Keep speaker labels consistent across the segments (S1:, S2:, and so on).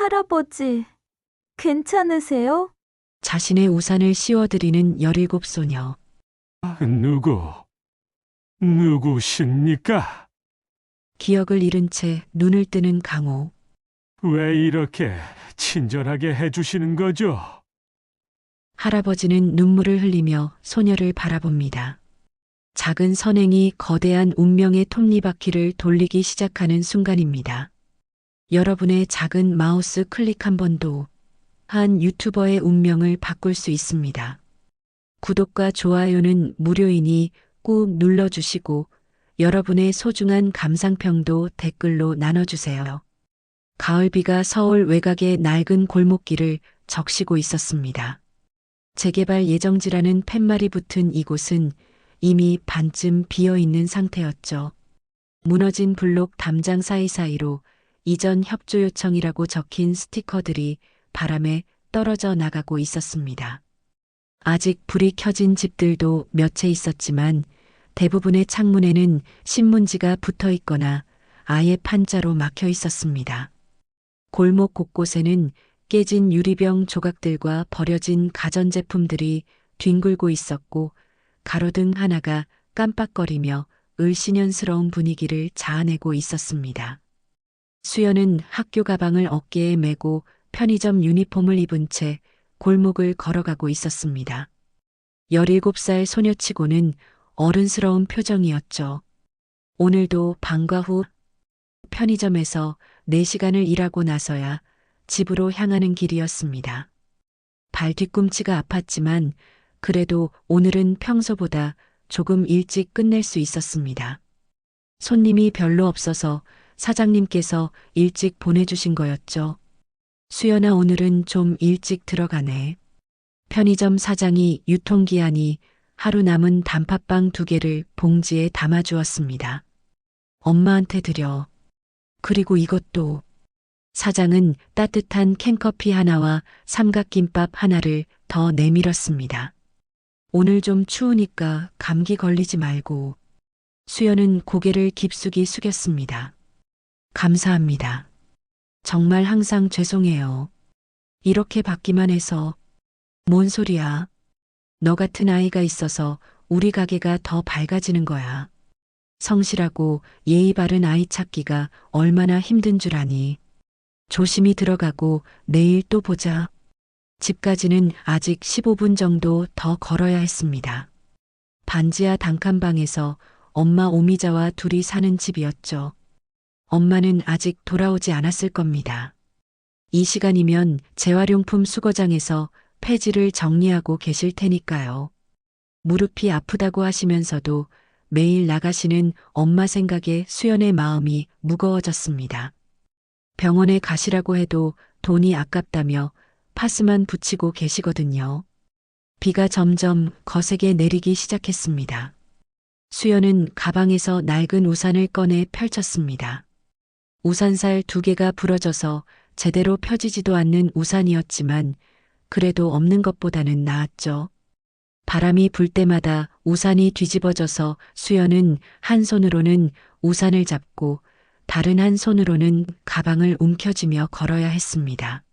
S1: 할아버지, 괜찮으세요?
S2: 자신의 우산을 씌워드리는 17소녀.
S3: 누구십니까?
S2: 기억을 잃은 채 눈을 뜨는 강호.
S3: 왜 이렇게 친절하게 해주시는 거죠?
S2: 할아버지는 눈물을 흘리며 소녀를 바라봅니다. 작은 선행이 거대한 운명의 톱니바퀴를 돌리기 시작하는 순간입니다. 여러분의 작은 마우스 클릭 한 번도 한 유튜버의 운명을 바꿀 수 있습니다. 구독과 좋아요는 무료이니 꾹 눌러주시고 여러분의 소중한 감상평도 댓글로 나눠주세요. 가을비가 서울 외곽의 낡은 골목길을 적시고 있었습니다. 재개발 예정지라는 팻말이 붙은 이곳은 이미 반쯤 비어있는 상태였죠. 무너진 블록 담장 사이사이로 이전 협조 요청이라고 적힌 스티커들이 바람에 떨어져 나가고 있었습니다. 아직 불이 켜진 집들도 몇 채 있었지만 대부분의 창문에는 신문지가 붙어 있거나 아예 판자로 막혀 있었습니다. 골목 곳곳에는 깨진 유리병 조각들과 버려진 가전제품들이 뒹굴고 있었고 가로등 하나가 깜빡거리며 을씨년스러운 분위기를 자아내고 있었습니다. 수연은 학교 가방을 어깨에 메고 편의점 유니폼을 입은 채 골목을 걸어가고 있었습니다. 17살 소녀치고는 어른스러운 표정이었죠. 오늘도 방과 후 편의점에서 4시간을 일하고 나서야 집으로 향하는 길이었습니다. 발 뒤꿈치가 아팠지만 그래도 오늘은 평소보다 조금 일찍 끝낼 수 있었습니다. 손님이 별로 없어서 사장님께서 일찍 보내주신 거였죠. 수연아, 오늘은 좀 일찍 들어가네. 편의점 사장이 유통기한이 하루 남은 단팥빵 2개를 봉지에 담아주었습니다. 엄마한테 드려. 그리고 이것도. 사장은 따뜻한 캔커피 하나와 삼각김밥 하나를 더 내밀었습니다. 오늘 좀 추우니까 감기 걸리지 말고. 수연은 고개를 깊숙이 숙였습니다. 감사합니다. 정말 항상 죄송해요. 이렇게 받기만 해서. 뭔 소리야. 너 같은 아이가 있어서 우리 가게가 더 밝아지는 거야. 성실하고 예의 바른 아이 찾기가 얼마나 힘든 줄 아니. 조심히 들어가고 내일 또 보자. 집까지는 아직 15분 정도 더 걸어야 했습니다. 반지하 단칸방에서 엄마 오미자와 둘이 사는 집이었죠. 엄마는 아직 돌아오지 않았을 겁니다. 이 시간이면 재활용품 수거장에서 폐지를 정리하고 계실 테니까요. 무릎이 아프다고 하시면서도 매일 나가시는 엄마 생각에 수연의 마음이 무거워졌습니다. 병원에 가시라고 해도 돈이 아깝다며 파스만 붙이고 계시거든요. 비가 점점 거세게 내리기 시작했습니다. 수연은 가방에서 낡은 우산을 꺼내 펼쳤습니다. 우산살 2개가 부러져서 제대로 펴지지도 않는 우산이었지만 그래도 없는 것보다는 나았죠. 바람이 불 때마다 우산이 뒤집어져서 수연은 한 손으로는 우산을 잡고 다른 한 손으로는 가방을 움켜쥐며 걸어야 했습니다.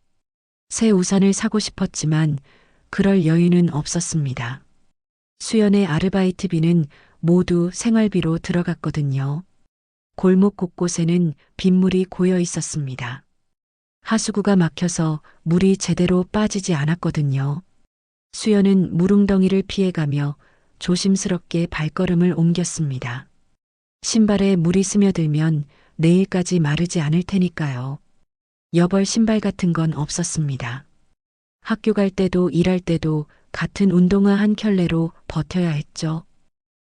S2: 새 우산을 사고 싶었지만 그럴 여유는 없었습니다. 수연의 아르바이트비는 모두 생활비로 들어갔거든요. 골목 곳곳에는 빗물이 고여 있었습니다. 하수구가 막혀서 물이 제대로 빠지지 않았거든요. 수연은 물웅덩이를 피해가며 조심스럽게 발걸음을 옮겼습니다. 신발에 물이 스며들면 내일까지 마르지 않을 테니까요. 여벌 신발 같은 건 없었습니다. 학교 갈 때도 일할 때도 같은 운동화 한 켤레로 버텨야 했죠.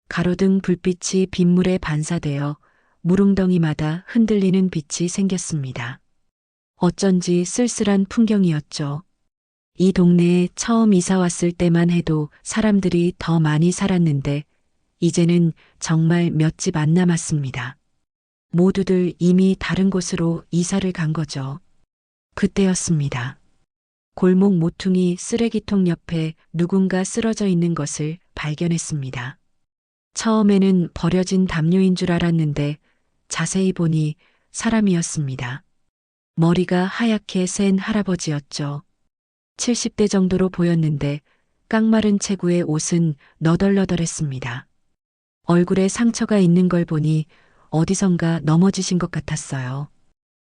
S2: 가로등 불빛이 빗물에 반사되어 물웅덩이마다 흔들리는 빛이 생겼습니다. 어쩐지 쓸쓸한 풍경이었죠. 이 동네에 처음 이사 왔을 때만 해도 사람들이 더 많이 살았는데 이제는 정말 몇 집 안 남았습니다. 모두들 이미 다른 곳으로 이사를 간 거죠. 그때였습니다. 골목 모퉁이 쓰레기통 옆에 누군가 쓰러져 있는 것을 발견했습니다. 처음에는 버려진 담요인 줄 알았는데 자세히 보니 사람이었습니다. 머리가 하얗게 센 할아버지였죠. 70대 정도로 보였는데 깡마른 체구의 옷은 너덜너덜했습니다. 얼굴에 상처가 있는 걸 보니 어디선가 넘어지신 것 같았어요.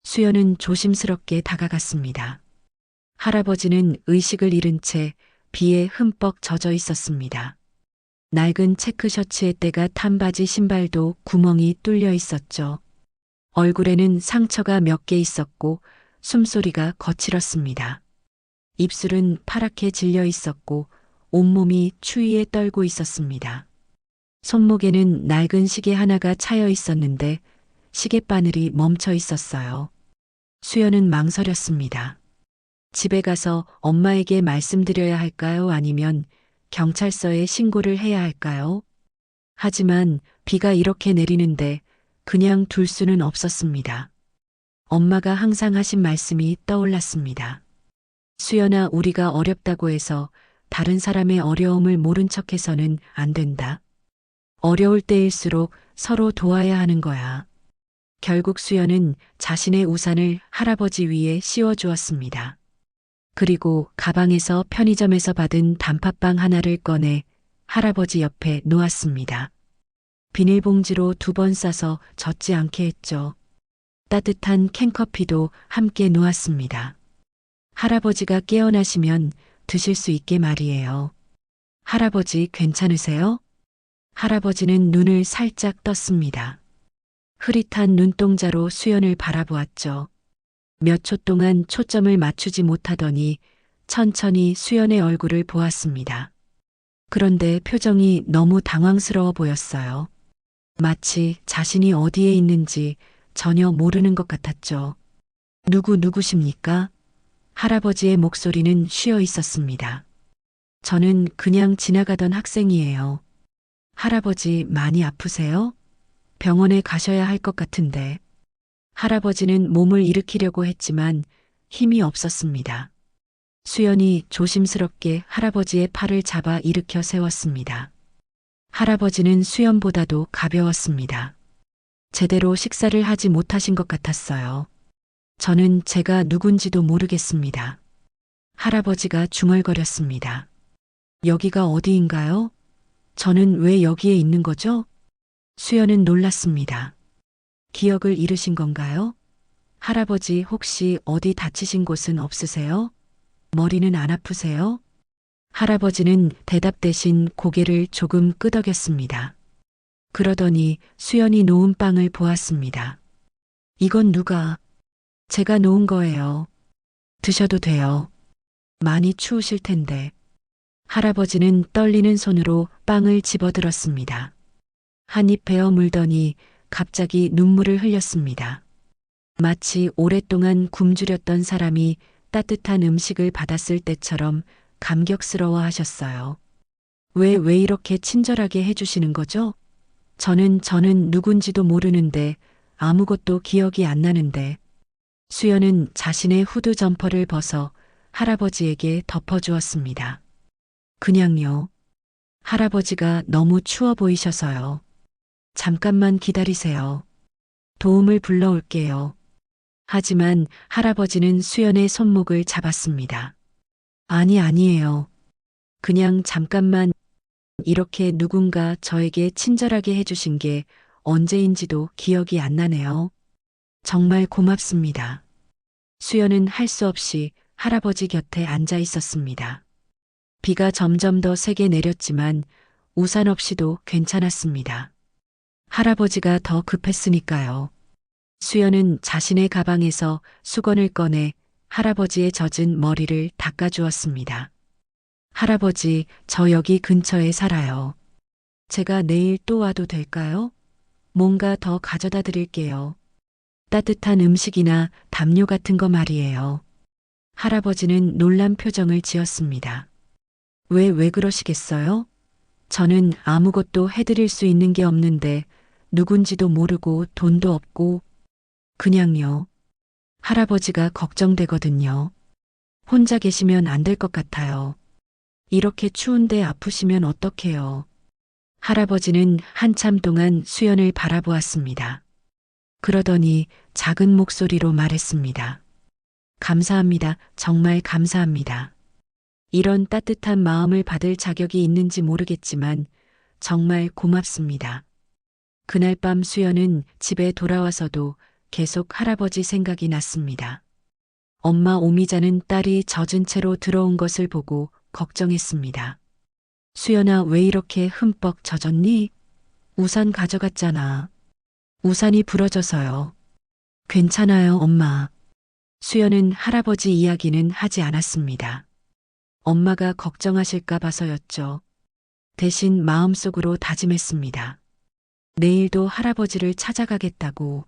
S2: 수연은 조심스럽게 다가갔습니다. 할아버지는 의식을 잃은 채 비에 흠뻑 젖어 있었습니다. 낡은 체크 셔츠의 때가 탄 바지 신발도 구멍이 뚫려 있었죠. 얼굴에는 상처가 몇 개 있었고 숨소리가 거칠었습니다. 입술은 파랗게 질려 있었고 온몸이 추위에 떨고 있었습니다. 손목에는 낡은 시계 하나가 차여 있었는데 시계바늘이 멈춰 있었어요. 수연은 망설였습니다. 집에 가서 엄마에게 말씀드려야 할까요? 아니면 경찰서에 신고를 해야 할까요? 하지만 비가 이렇게 내리는데 그냥 둘 수는 없었습니다. 엄마가 항상 하신 말씀이 떠올랐습니다. 수연아, 우리가 어렵다고 해서 다른 사람의 어려움을 모른 척해서는 안 된다. 어려울 때일수록 서로 도와야 하는 거야. 결국 수연은 자신의 우산을 할아버지 위에 씌워주었습니다. 그리고 가방에서 편의점에서 받은 단팥빵 하나를 꺼내 할아버지 옆에 놓았습니다. 비닐봉지로 2번 싸서 젖지 않게 했죠. 따뜻한 캔커피도 함께 놓았습니다. 할아버지가 깨어나시면 드실 수 있게 말이에요. 할아버지 괜찮으세요? 할아버지는 눈을 살짝 떴습니다. 흐릿한 눈동자로 수연을 바라보았죠. 몇 초 동안 초점을 맞추지 못하더니 천천히 수연의 얼굴을 보았습니다. 그런데 표정이 너무 당황스러워 보였어요. 마치 자신이 어디에 있는지 전혀 모르는 것 같았죠. 누구십니까? 할아버지의 목소리는 쉬어 있었습니다. 저는 그냥 지나가던 학생이에요. 할아버지 많이 아프세요? 병원에 가셔야 할 것 같은데. 할아버지는 몸을 일으키려고 했지만 힘이 없었습니다. 수연이 조심스럽게 할아버지의 팔을 잡아 일으켜 세웠습니다. 할아버지는 수연보다도 가벼웠습니다. 제대로 식사를 하지 못하신 것 같았어요. 저는 제가 누군지도 모르겠습니다. 할아버지가 중얼거렸습니다. 여기가 어디인가요? 저는 왜 여기에 있는 거죠? 수연은 놀랐습니다. 기억을 잃으신 건가요? 할아버지 혹시 어디 다치신 곳은 없으세요? 머리는 안 아프세요? 할아버지는 대답 대신 고개를 조금 끄덕였습니다. 그러더니 수연이 놓은 빵을 보았습니다. 이건 누가? 제가 놓은 거예요. 드셔도 돼요. 많이 추우실 텐데. 할아버지는 떨리는 손으로 빵을 집어들었습니다. 한 입 베어 물더니 갑자기 눈물을 흘렸습니다. 마치 오랫동안 굶주렸던 사람이 따뜻한 음식을 받았을 때처럼 감격스러워 하셨어요. 왜 이렇게 친절하게 해주시는 거죠? 저는 누군지도 모르는데 아무것도 기억이 안 나는데. 수연은 자신의 후드 점퍼를 벗어 할아버지에게 덮어주었습니다. 그냥요. 할아버지가 너무 추워 보이셔서요. 잠깐만 기다리세요. 도움을 불러올게요. 하지만 할아버지는 수연의 손목을 잡았습니다. 아니에요. 그냥 잠깐만. 이렇게 누군가 저에게 친절하게 해주신 게 언제인지도 기억이 안 나네요. 정말 고맙습니다. 수연은 할 수 없이 할아버지 곁에 앉아 있었습니다. 비가 점점 더 세게 내렸지만 우산 없이도 괜찮았습니다. 할아버지가 더 급했으니까요. 수연은 자신의 가방에서 수건을 꺼내 할아버지의 젖은 머리를 닦아주었습니다. 할아버지, 저 여기 근처에 살아요. 제가 내일 또 와도 될까요? 뭔가 더 가져다 드릴게요. 따뜻한 음식이나 담요 같은 거 말이에요. 할아버지는 놀란 표정을 지었습니다. 왜 그러시겠어요? 저는 아무것도 해드릴 수 있는 게 없는데 누군지도 모르고 돈도 없고. 그냥요. 할아버지가 걱정되거든요. 혼자 계시면 안 될 것 같아요. 이렇게 추운데 아프시면 어떡해요. 할아버지는 한참 동안 수연을 바라보았습니다. 그러더니 작은 목소리로 말했습니다. 감사합니다. 정말 감사합니다. 이런 따뜻한 마음을 받을 자격이 있는지 모르겠지만 정말 고맙습니다. 그날 밤 수연은 집에 돌아와서도 계속 할아버지 생각이 났습니다. 엄마 오미자는 딸이 젖은 채로 들어온 것을 보고 걱정했습니다. 수연아, 왜 이렇게 흠뻑 젖었니? 우산 가져갔잖아. 우산이 부러져서요. 괜찮아요, 엄마. 수연은 할아버지 이야기는 하지 않았습니다. 엄마가 걱정하실까 봐서였죠. 대신 마음속으로 다짐했습니다. 내일도 할아버지를 찾아가겠다고,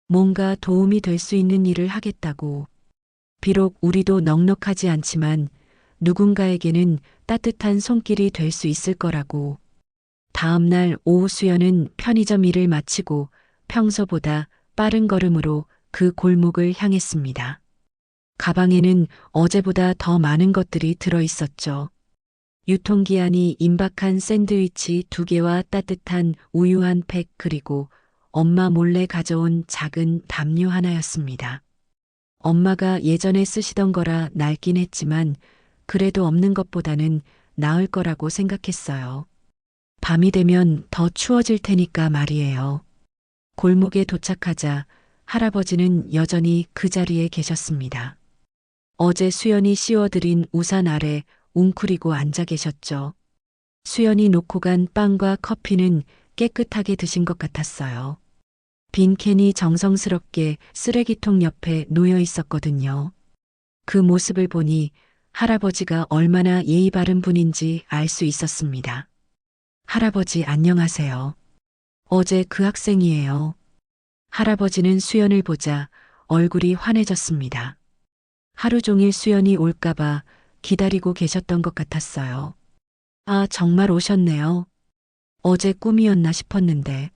S2: 뭔가 도움이 될 수 있는 일을 하겠다고. 비록 우리도 넉넉하지 않지만 누군가에게는 따뜻한 손길이 될 수 있을 거라고. 다음 날 오후 수연은 편의점 일을 마치고 평소보다 빠른 걸음으로 그 골목을 향했습니다. 가방에는 어제보다 더 많은 것들이 들어 있었죠. 유통기한이 임박한 샌드위치 2개와 따뜻한 우유 한 팩, 그리고 엄마 몰래 가져온 작은 담요 하나였습니다. 엄마가 예전에 쓰시던 거라 낡긴 했지만 그래도 없는 것보다는 나을 거라고 생각했어요. 밤이 되면 더 추워질 테니까 말이에요. 골목에 도착하자 할아버지는 여전히 그 자리에 계셨습니다. 어제 수연이 씌워드린 우산 아래 웅크리고 앉아 계셨죠. 수연이 놓고 간 빵과 커피는 깨끗하게 드신 것 같았어요. 빈 캔이 정성스럽게 쓰레기통 옆에 놓여 있었거든요. 그 모습을 보니 할아버지가 얼마나 예의 바른 분인지 알 수 있었습니다. 할아버지 안녕하세요. 어제 그 학생이에요. 할아버지는 수연을 보자 얼굴이 환해졌습니다. 하루 종일 수연이 올까봐 기다리고 계셨던 것 같았어요. 아, 정말 오셨네요. 어제 꿈이었나 싶었는데.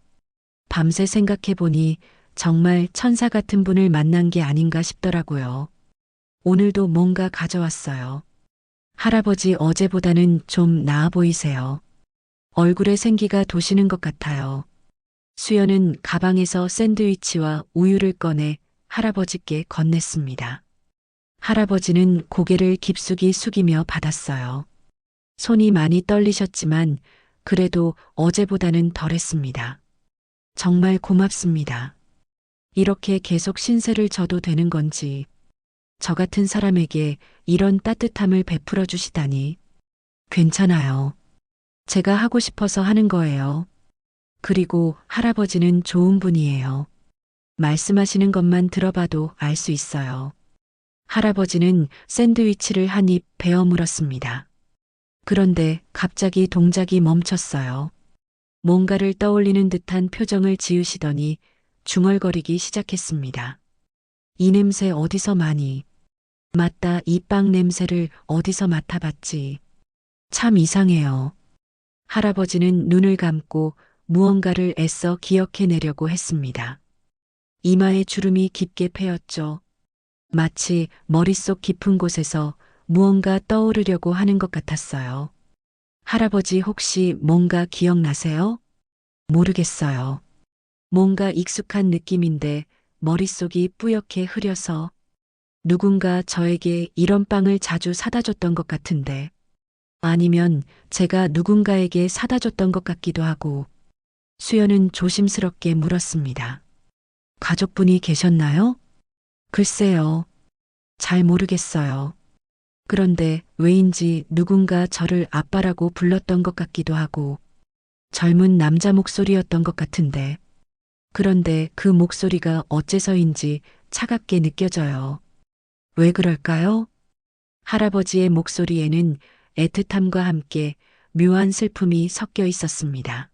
S2: 밤새 생각해보니 정말 천사 같은 분을 만난 게 아닌가 싶더라고요. 오늘도 뭔가 가져왔어요. 할아버지 어제보다는 좀 나아 보이세요. 얼굴에 생기가 도시는 것 같아요. 수연은 가방에서 샌드위치와 우유를 꺼내 할아버지께 건넸습니다. 할아버지는 고개를 깊숙이 숙이며 받았어요. 손이 많이 떨리셨지만 그래도 어제보다는 덜했습니다. 정말 고맙습니다. 이렇게 계속 신세를 져도 되는 건지, 저 같은 사람에게 이런 따뜻함을 베풀어 주시다니. 괜찮아요. 제가 하고 싶어서 하는 거예요. 그리고 할아버지는 좋은 분이에요. 말씀하시는 것만 들어봐도 알 수 있어요. 할아버지는 샌드위치를 한 입 베어 물었습니다. 그런데 갑자기 동작이 멈췄어요. 뭔가를 떠올리는 듯한 표정을 지으시더니 중얼거리기 시작했습니다. 이 냄새 어디서 많이. 맞다, 이 빵 냄새를 어디서 맡아봤지. 참 이상해요. 할아버지는 눈을 감고 무언가를 애써 기억해내려고 했습니다. 이마에 주름이 깊게 패였죠. 마치 머릿속 깊은 곳에서 무언가 떠오르려고 하는 것 같았어요. 할아버지 혹시 뭔가 기억나세요? 모르겠어요. 뭔가 익숙한 느낌인데 머릿속이 뿌옇게 흐려서. 누군가 저에게 이런 빵을 자주 사다 줬던 것 같은데. 아니면 제가 누군가에게 사다 줬던 것 같기도 하고. 수연은 조심스럽게 물었습니다. 가족분이 계셨나요? 글쎄요. 잘 모르겠어요. 그런데 왜인지 누군가 저를 아빠라고 불렀던 것 같기도 하고, 젊은 남자 목소리였던 것 같은데. 그런데 그 목소리가 어째서인지 차갑게 느껴져요. 왜 그럴까요? 할아버지의 목소리에는 애틋함과 함께 묘한 슬픔이 섞여 있었습니다.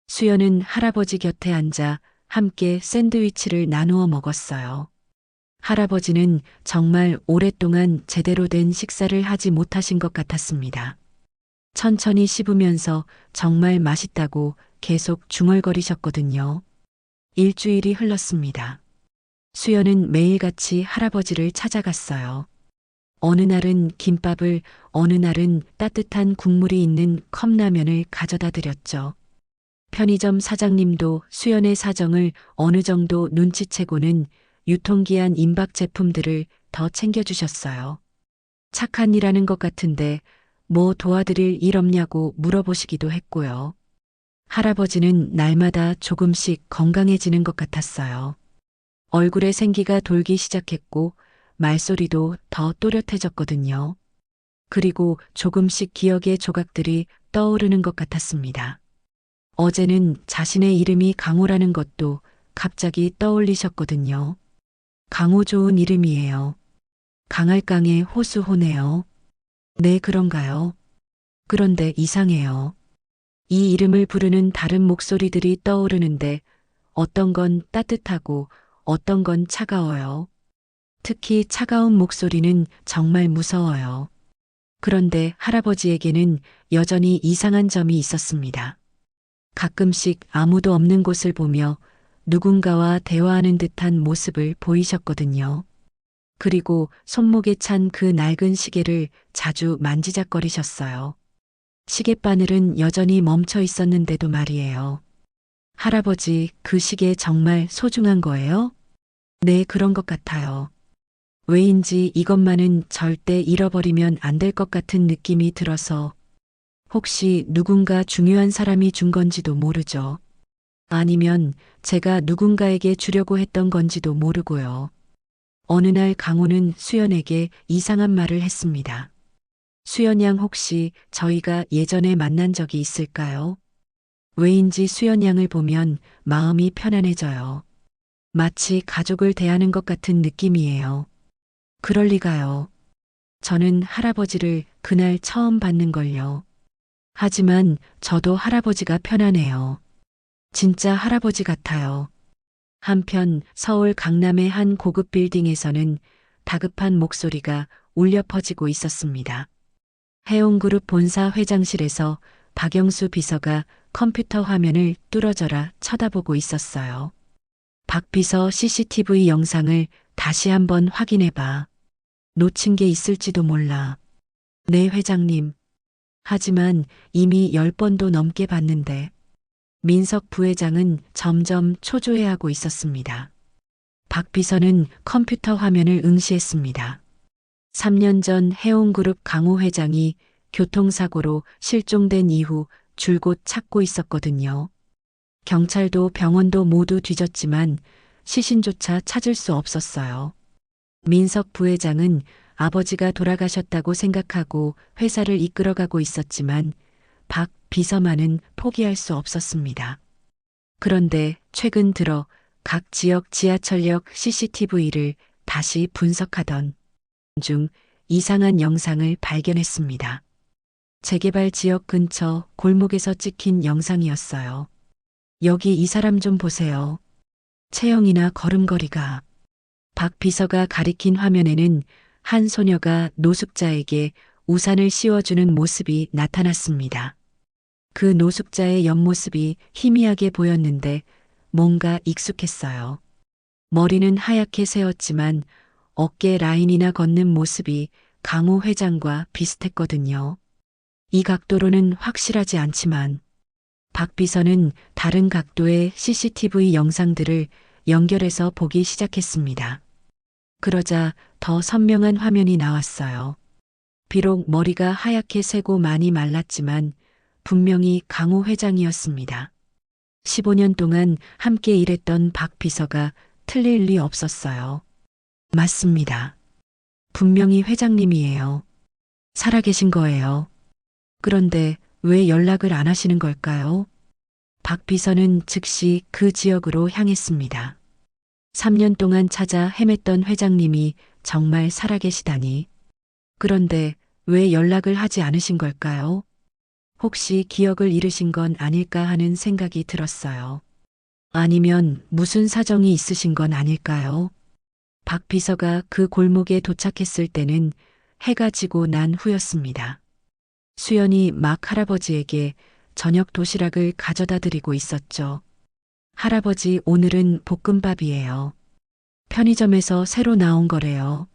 S2: 수연은 할아버지 곁에 앉아 함께 샌드위치를 나누어 먹었어요. 할아버지는 정말 오랫동안 제대로 된 식사를 하지 못하신 것 같았습니다. 천천히 씹으면서 정말 맛있다고 계속 중얼거리셨거든요. 일주일이 흘렀습니다. 수연은 매일같이 할아버지를 찾아갔어요. 어느 날은 김밥을, 어느 날은 따뜻한 국물이 있는 컵라면을 가져다 드렸죠. 편의점 사장님도 수연의 사정을 어느 정도 눈치채고는 유통기한 임박 제품들을 더 챙겨주셨어요. 착한 일 하는 것 같은데 뭐 도와드릴 일 없냐고 물어보시기도 했고요. 할아버지는 날마다 조금씩 건강해지는 것 같았어요. 얼굴에 생기가 돌기 시작했고 말소리도 더 또렷해졌거든요. 그리고 조금씩 기억의 조각들이 떠오르는 것 같았습니다. 어제는 자신의 이름이 강호라는 것도 갑자기 떠올리셨거든요. 강호 좋은 이름이에요. 강할강의 호수호네요. 네, 그런가요? 그런데 이상해요. 이 이름을 부르는 다른 목소리들이 떠오르는데 어떤 건 따뜻하고 어떤 건 차가워요. 특히 차가운 목소리는 정말 무서워요. 그런데 할아버지에게는 여전히 이상한 점이 있었습니다. 가끔씩 아무도 없는 곳을 보며 누군가와 대화하는 듯한 모습을 보이셨거든요. 그리고 손목에 찬 그 낡은 시계를 자주 만지작거리셨어요. 시계바늘은 여전히 멈춰 있었는데도 말이에요. 할아버지, 그 시계 정말 소중한 거예요? 네, 그런 것 같아요. 왜인지 이것만은 절대 잃어버리면 안 될 것 같은 느낌이 들어서 혹시 누군가 중요한 사람이 준 건지도 모르죠. 아니면 제가 누군가에게 주려고 했던 건지도 모르고요. 어느 날 강호는 수연에게 이상한 말을 했습니다. 수연 양, 혹시 저희가 예전에 만난 적이 있을까요? 왜인지 수연 양을 보면 마음이 편안해져요. 마치 가족을 대하는 것 같은 느낌이에요. 그럴 리가요. 저는 할아버지를 그날 처음 봤는걸요. 하지만 저도 할아버지가 편하네요. 진짜 할아버지 같아요. 한편 서울 강남의 한 고급 빌딩에서는 다급한 목소리가 울려 퍼지고 있었습니다. 해운그룹 본사 회장실에서 박영수 비서가 컴퓨터 화면을 뚫어져라 쳐다보고 있었어요. 박 비서, CCTV 영상을 다시 한번 확인해봐. 놓친 게 있을지도 몰라. 네, 회장님. 하지만 이미 10번도 넘게 봤는데. 민석 부회장은 점점 초조해하고 있었습니다. 박 비서는 컴퓨터 화면을 응시했습니다. 3년 전 해운그룹 강호 회장이 교통사고로 실종된 이후 줄곧 찾고 있었거든요. 경찰도 병원도 모두 뒤졌지만 시신조차 찾을 수 없었어요. 민석 부회장은 아버지가 돌아가셨다고 생각하고 회사를 이끌어가고 있었지만 박 비서만은 포기할 수 없었습니다. 그런데 최근 들어 각 지역 지하철역 CCTV를 다시 분석하던 중 이상한 영상을 발견했습니다. 재개발 지역 근처 골목에서 찍힌 영상이었어요. 여기 이 사람 좀 보세요. 체형이나 걸음걸이가. 박 비서가 가리킨 화면에는 한 소녀가 노숙자에게 우산을 씌워주는 모습이 나타났습니다. 그 노숙자의 옆모습이 희미하게 보였는데 뭔가 익숙했어요. 머리는 하얗게 세웠지만 어깨 라인이나 걷는 모습이 강호 회장과 비슷했거든요. 이 각도로는 확실하지 않지만 박 비서는 다른 각도의 CCTV 영상들을 연결해서 보기 시작했습니다. 그러자 더 선명한 화면이 나왔어요. 비록 머리가 하얗게 새고 많이 말랐지만 분명히 강호 회장이었습니다. 15년 동안 함께 일했던 박 비서가 틀릴 리 없었어요. 맞습니다. 분명히 회장님이에요. 살아계신 거예요. 그런데 왜 연락을 안 하시는 걸까요? 박 비서는 즉시 그 지역으로 향했습니다. 3년 동안 찾아 헤맸던 회장님이 정말 살아계시다니. 그런데 왜 연락을 하지 않으신 걸까요? 혹시 기억을 잃으신 건 아닐까 하는 생각이 들었어요. 아니면 무슨 사정이 있으신 건 아닐까요? 박 비서가 그 골목에 도착했을 때는 해가 지고 난 후였습니다. 수연이 막 할아버지에게 저녁 도시락을 가져다 드리고 있었죠. 할아버지, 오늘은 볶음밥이에요. 편의점에서 새로 나온 거래요.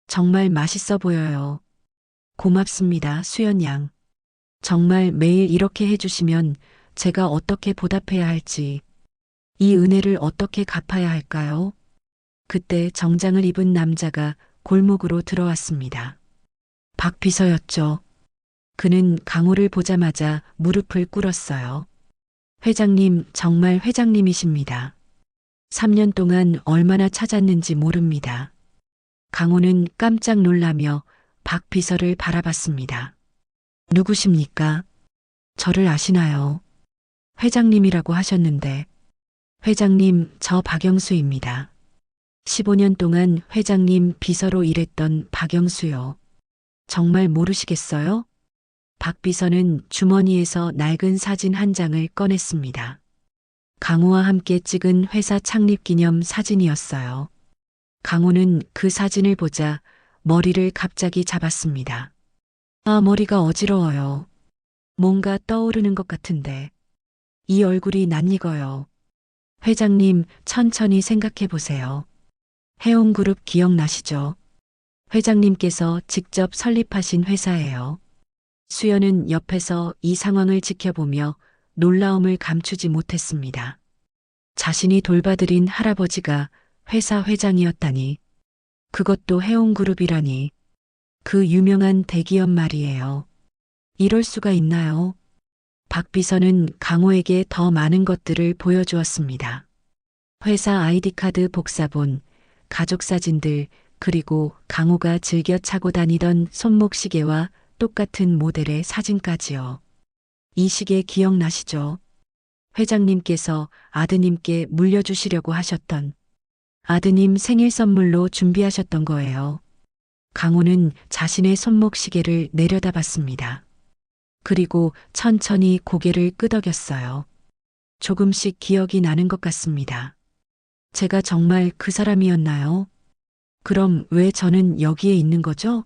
S2: 정말 맛있어 보여요. 고맙습니다, 수연 양. 정말 매일 이렇게 해주시면 제가 어떻게 보답해야 할지, 이 은혜를 어떻게 갚아야 할까요? 그때 정장을 입은 남자가 골목으로 들어왔습니다. 박 비서였죠. 그는 강호를 보자마자 무릎을 꿇었어요. 회장님, 정말 회장님이십니다. 3년 동안 얼마나 찾았는지 모릅니다. 강호는 깜짝 놀라며 박 비서를 바라봤습니다. 누구십니까? 저를 아시나요? 회장님이라고 하셨는데. 회장님, 저 박영수입니다. 15년 동안 회장님 비서로 일했던 박영수요. 정말 모르시겠어요? 박 비서는 주머니에서 낡은 사진 한 장을 꺼냈습니다. 강호와 함께 찍은 회사 창립 기념 사진이었어요. 강호는 그 사진을 보자 머리를 갑자기 잡았습니다. 아, 머리가 어지러워요. 뭔가 떠오르는 것 같은데. 이 얼굴이 낯익어요. 회장님, 천천히 생각해 보세요. 해운그룹 기억나시죠? 회장님께서 직접 설립하신 회사예요. 수연은 옆에서 이 상황을 지켜보며 놀라움을 감추지 못했습니다. 자신이 돌봐드린 할아버지가 회사 회장이었다니. 그것도 해운그룹이라니. 그 유명한 대기업 말이에요. 이럴 수가 있나요? 박 비서는 강호에게 더 많은 것들을 보여주었습니다. 회사 아이디카드 복사본, 가족 사진들, 그리고 강호가 즐겨 차고 다니던 손목시계와 똑같은 모델의 사진까지요. 이 시계 기억나시죠? 회장님께서 아드님께 물려주시려고 하셨던, 아드님 생일 선물로 준비하셨던 거예요. 강호는 자신의 손목시계를 내려다봤습니다. 그리고 천천히 고개를 끄덕였어요. 조금씩 기억이 나는 것 같습니다. 제가 정말 그 사람이었나요? 그럼 왜 저는 여기에 있는 거죠?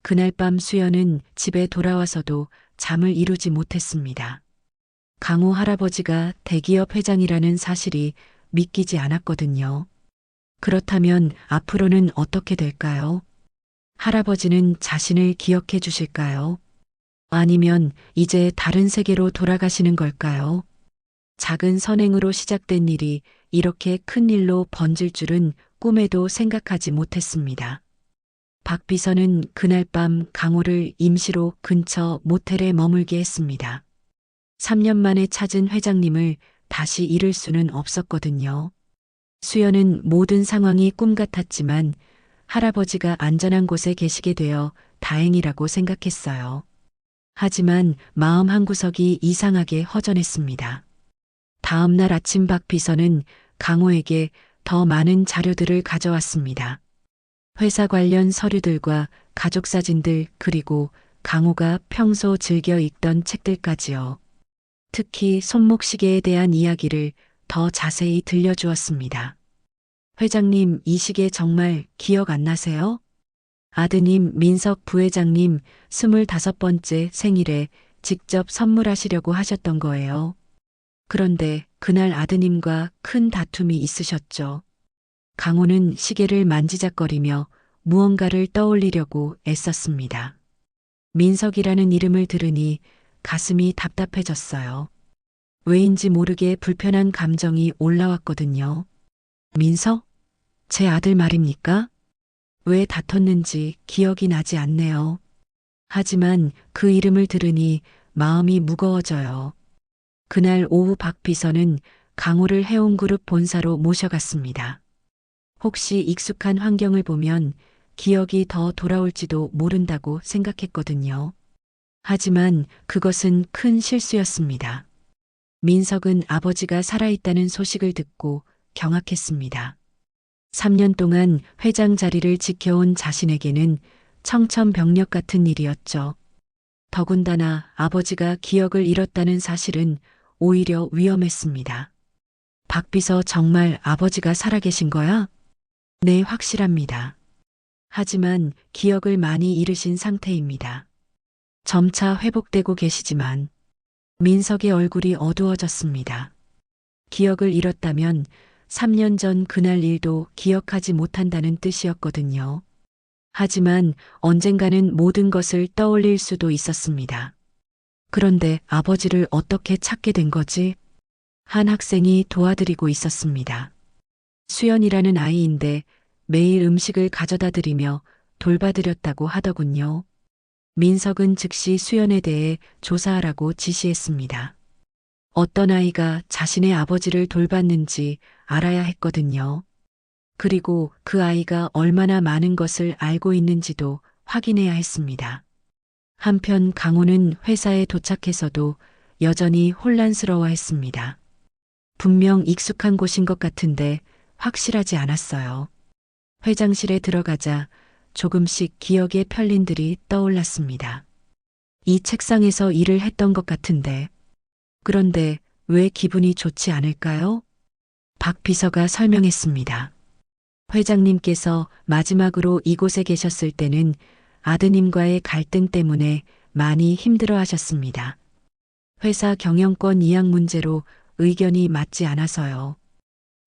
S2: 그날 밤 수연은 집에 돌아와서도 잠을 이루지 못했습니다. 강호 할아버지가 대기업 회장이라는 사실이 믿기지 않았거든요. 그렇다면 앞으로는 어떻게 될까요? 할아버지는 자신을 기억해 주실까요? 아니면 이제 다른 세계로 돌아가시는 걸까요? 작은 선행으로 시작된 일이 이렇게 큰 일로 번질 줄은 꿈에도 생각하지 못했습니다. 박 비서는 그날 밤 강호를 임시로 근처 모텔에 머물게 했습니다. 3년 만에 찾은 회장님을 다시 잃을 수는 없었거든요. 수연은 모든 상황이 꿈 같았지만 할아버지가 안전한 곳에 계시게 되어 다행이라고 생각했어요. 하지만 마음 한구석이 이상하게 허전했습니다. 다음 날 아침 박 비서는 강호에게 더 많은 자료들을 가져왔습니다. 회사 관련 서류들과 가족 사진들, 그리고 강호가 평소 즐겨 읽던 책들까지요. 특히 손목시계에 대한 이야기를 더 자세히 들려주었습니다. 회장님, 이 시계 정말 기억 안 나세요? 아드님 민석 부회장님 25번째 생일에 직접 선물하시려고 하셨던 거예요. 그런데 그날 아드님과 큰 다툼이 있으셨죠. 강호는 시계를 만지작거리며 무언가를 떠올리려고 애썼습니다. 민석이라는 이름을 들으니 가슴이 답답해졌어요. 왜인지 모르게 불편한 감정이 올라왔거든요. 민석? 제 아들 말입니까? 왜 다퉜는지 기억이 나지 않네요. 하지만 그 이름을 들으니 마음이 무거워져요. 그날 오후 박 비서는 강호를 해운그룹 본사로 모셔갔습니다. 혹시 익숙한 환경을 보면 기억이 더 돌아올지도 모른다고 생각했거든요. 하지만 그것은 큰 실수였습니다. 민석은 아버지가 살아있다는 소식을 듣고 경악했습니다. 3년 동안 회장 자리를 지켜온 자신에게는 청천벽력 같은 일이었죠. 더군다나 아버지가 기억을 잃었다는 사실은 오히려 위험했습니다. 박 비서, 정말 아버지가 살아계신 거야? 네, 확실합니다. 하지만 기억을 많이 잃으신 상태입니다. 점차 회복되고 계시지만. 민석의 얼굴이 어두워졌습니다. 기억을 잃었다면 3년 전 그날 일도 기억하지 못한다는 뜻이었거든요. 하지만 언젠가는 모든 것을 떠올릴 수도 있었습니다. 그런데 아버지를 어떻게 찾게 된 거지? 한 학생이 도와드리고 있었습니다. 수연이라는 아이인데 매일 음식을 가져다 드리며 돌봐드렸다고 하더군요. 민석은 즉시 수연에 대해 조사하라고 지시했습니다. 어떤 아이가 자신의 아버지를 돌봤는지 알아야 했거든요. 그리고 그 아이가 얼마나 많은 것을 알고 있는지도 확인해야 했습니다. 한편 강호는 회사에 도착해서도 여전히 혼란스러워 했습니다. 분명 익숙한 곳인 것 같은데 확실하지 않았어요. 회장실에 들어가자 조금씩 기억의 편린들이 떠올랐습니다. 이 책상에서 일을 했던 것 같은데, 그런데 왜 기분이 좋지 않을까요? 박 비서가 설명했습니다. 회장님께서 마지막으로 이곳에 계셨을 때는 아드님과의 갈등 때문에 많이 힘들어 하셨습니다. 회사 경영권 이양 문제로 의견이 맞지 않아서요.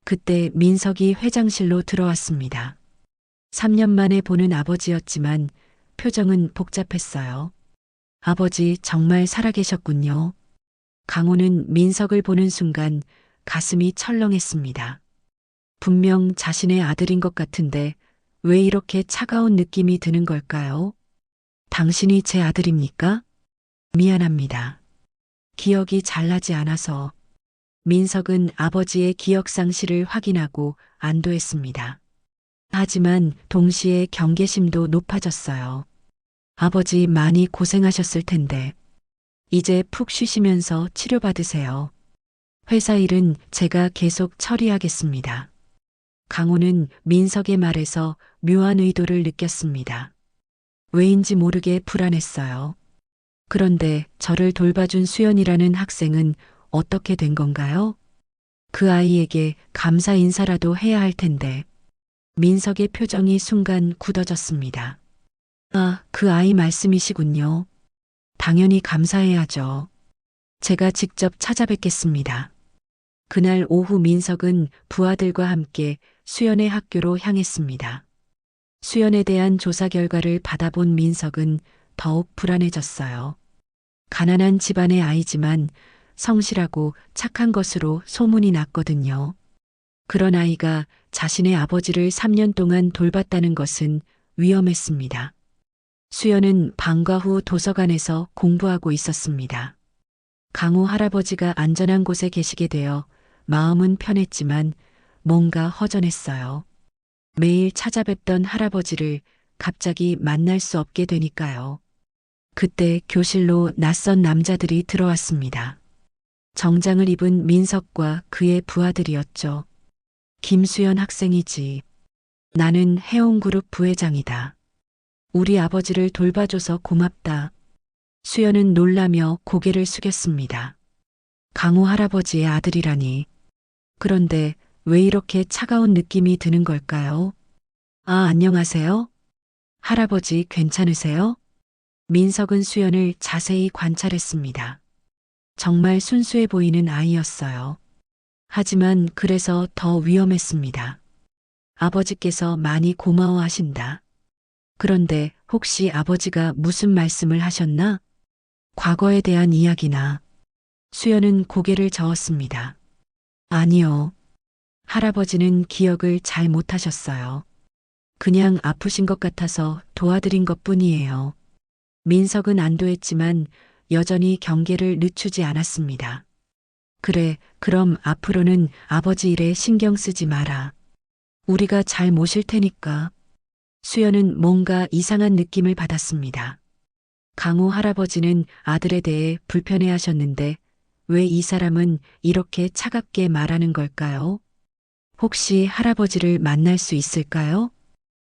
S2: 그때 민석이 회장실로 들어왔습니다. 3년 만에 보는 아버지였지만 표정은 복잡했어요. 아버지 정말 살아계셨군요. 강호는 민석을 보는 순간 가슴이 철렁했습니다. 분명 자신의 아들인 것 같은데 왜 이렇게 차가운 느낌이 드는 걸까요? 당신이 제 아들입니까? 미안합니다. 기억이 잘 나지 않아서. 민석은 아버지의 기억 상실을 확인하고 안도했습니다. 하지만 동시에 경계심도 높아졌어요. 아버지 많이 고생하셨을 텐데. 이제 푹 쉬시면서 치료받으세요. 회사 일은 제가 계속 처리하겠습니다. 강호는 민석의 말에서 묘한 의도를 느꼈습니다. 왜인지 모르게 불안했어요. 그런데 저를 돌봐준 수연이라는 학생은 어떻게 된 건가요? 그 아이에게 감사 인사라도 해야 할 텐데. 민석의 표정이 순간 굳어졌습니다. 아, 그 아이 말씀이시군요. 당연히 감사해야죠. 제가 직접 찾아뵙겠습니다. 그날 오후 민석은 부하들과 함께 수연의 학교로 향했습니다. 수연에 대한 조사 결과를 받아본 민석은 더욱 불안해졌어요. 가난한 집안의 아이지만 성실하고 착한 것으로 소문이 났거든요. 그런 아이가 자신의 아버지를 3년 동안 돌봤다는 것은 위험했습니다. 수연은 방과 후 도서관에서 공부하고 있었습니다. 강호 할아버지가 안전한 곳에 계시게 되어 마음은 편했지만 뭔가 허전했어요. 매일 찾아뵙던 할아버지를 갑자기 만날 수 없게 되니까요. 그때 교실로 낯선 남자들이 들어왔습니다. 정장을 입은 민석과 그의 부하들이었죠. 김수연 학생이지. 나는 해운그룹 부회장이다. 우리 아버지를 돌봐줘서 고맙다. 수연은 놀라며 고개를 숙였습니다. 강호 할아버지의 아들이라니. 그런데 왜 이렇게 차가운 느낌이 드는 걸까요? 아, 안녕하세요. 할아버지 괜찮으세요? 민석은 수연을 자세히 관찰했습니다. 정말 순수해 보이는 아이였어요. 하지만 그래서 더 위험했습니다. 아버지께서 많이 고마워하신다. 그런데 혹시 아버지가 무슨 말씀을 하셨나? 과거에 대한 이야기나. 수연은 고개를 저었습니다. 아니요. 할아버지는 기억을 잘 못하셨어요. 그냥 아프신 것 같아서 도와드린 것 뿐이에요. 민석은 안도했지만 여전히 경계를 늦추지 않았습니다. 그래, 그럼 앞으로는 아버지 일에 신경 쓰지 마라. 우리가 잘 모실 테니까. 수연은 뭔가 이상한 느낌을 받았습니다. 강호 할아버지는 아들에 대해 불편해 하셨는데 왜 이 사람은 이렇게 차갑게 말하는 걸까요? 혹시 할아버지를 만날 수 있을까요?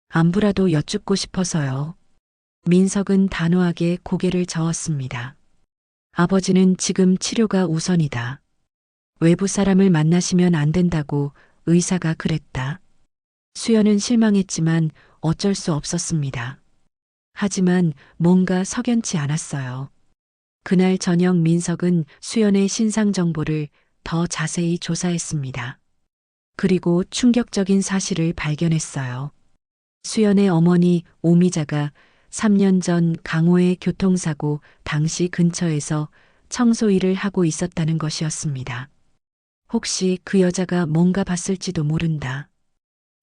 S2: 안부라도 여쭙고 싶어서요. 민석은 단호하게 고개를 저었습니다. 아버지는 지금 치료가 우선이다. 외부 사람을 만나시면 안 된다고 의사가 그랬다. 수연은 실망했지만 어쩔 수 없었습니다. 하지만 뭔가 석연치 않았어요. 그날 저녁 민석은 수연의 신상 정보를 더 자세히 조사했습니다. 그리고 충격적인 사실을 발견했어요. 수연의 어머니 오미자가 3년 전 강호의 교통사고 당시 근처에서 청소 일을 하고 있었다는 것이었습니다. 혹시 그 여자가 뭔가 봤을지도 모른다.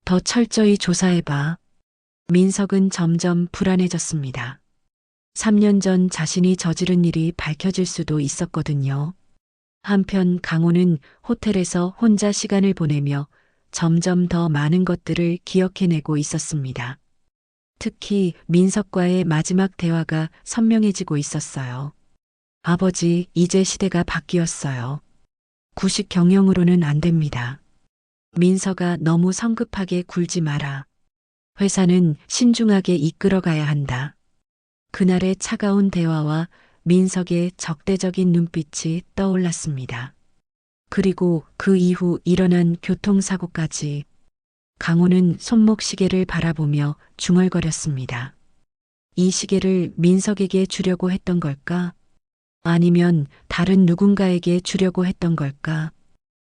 S2: 더 철저히 조사해봐. 민석은 점점 불안해졌습니다. 3년 전 자신이 저지른 일이 밝혀질 수도 있었거든요. 한편 강호는 호텔에서 혼자 시간을 보내며 점점 더 많은 것들을 기억해내고 있었습니다. 특히 민석과의 마지막 대화가 선명해지고 있었어요. 아버지, 이제 시대가 바뀌었어요. 구식 경영으로는 안 됩니다. 민석아, 너무 성급하게 굴지 마라. 회사는 신중하게 이끌어가야 한다. 그날의 차가운 대화와 민석의 적대적인 눈빛이 떠올랐습니다. 그리고 그 이후 일어난 교통사고까지 강호는 손목시계를 바라보며 중얼거렸습니다. 이 시계를 민석에게 주려고 했던 걸까? 아니면 다른 누군가에게 주려고 했던 걸까?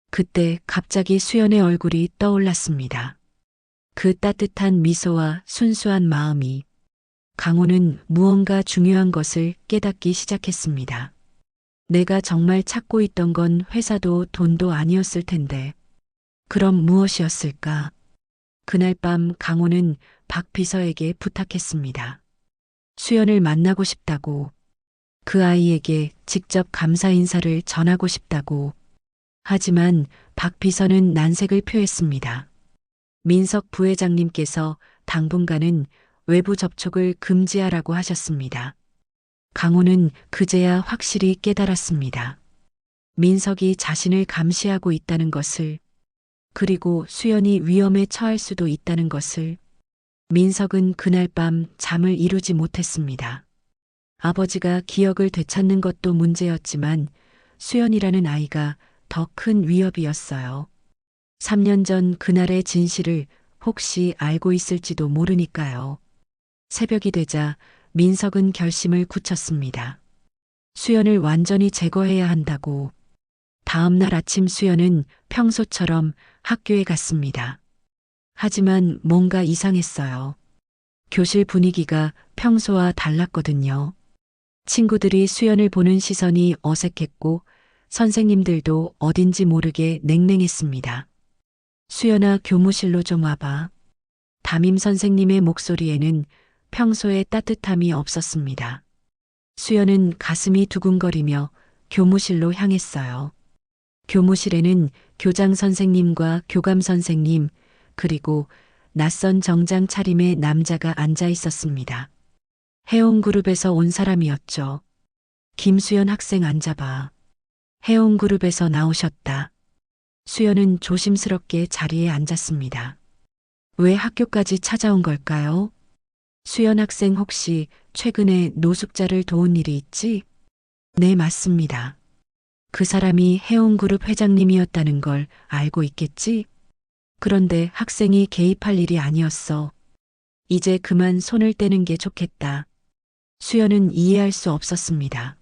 S2: 그때 갑자기 수연의 얼굴이 떠올랐습니다. 그 따뜻한 미소와 순수한 마음이. 강호는 무언가 중요한 것을 깨닫기 시작했습니다. 내가 정말 찾고 있던 건 회사도 돈도 아니었을 텐데. 그럼 무엇이었을까? 그날 밤 강호는 박 비서에게 부탁했습니다. 수연을 만나고 싶다고. 그 아이에게 직접 감사 인사를 전하고 싶다고. 하지만 박 비서는 난색을 표했습니다. 민석 부회장님께서 당분간은 외부 접촉을 금지하라고 하셨습니다. 강호는 그제야 확실히 깨달았습니다. 민석이 자신을 감시하고 있다는 것을, 그리고 수연이 위험에 처할 수도 있다는 것을. 민석은 그날 밤 잠을 이루지 못했습니다. 아버지가 기억을 되찾는 것도 문제였지만 수연이라는 아이가 더 큰 위협이었어요. 3년 전 그날의 진실을 혹시 알고 있을지도 모르니까요. 새벽이 되자 민석은 결심을 굳혔습니다. 수연을 완전히 제거해야 한다고. 다음 날 아침 수연은 평소처럼 학교에 갔습니다. 하지만 뭔가 이상했어요. 교실 분위기가 평소와 달랐거든요. 친구들이 수연을 보는 시선이 어색했고 선생님들도 어딘지 모르게 냉랭했습니다. 수연아, 교무실로 좀 와봐. 담임 선생님의 목소리에는 평소의 따뜻함이 없었습니다. 수연은 가슴이 두근거리며 교무실로 향했어요. 교무실에는 교장 선생님과 교감 선생님, 그리고 낯선 정장 차림의 남자가 앉아 있었습니다. 해온그룹에서 온 사람이었죠. 김수연 학생 앉아봐. 해온그룹에서 나오셨다. 수연은 조심스럽게 자리에 앉았습니다. 왜 학교까지 찾아온 걸까요? 수연 학생 혹시 최근에 노숙자를 도운 일이 있지? 네, 맞습니다. 그 사람이 해온그룹 회장님이었다는 걸 알고 있겠지? 그런데 학생이 개입할 일이 아니었어. 이제 그만 손을 떼는 게 좋겠다. 수연은 이해할 수 없었습니다.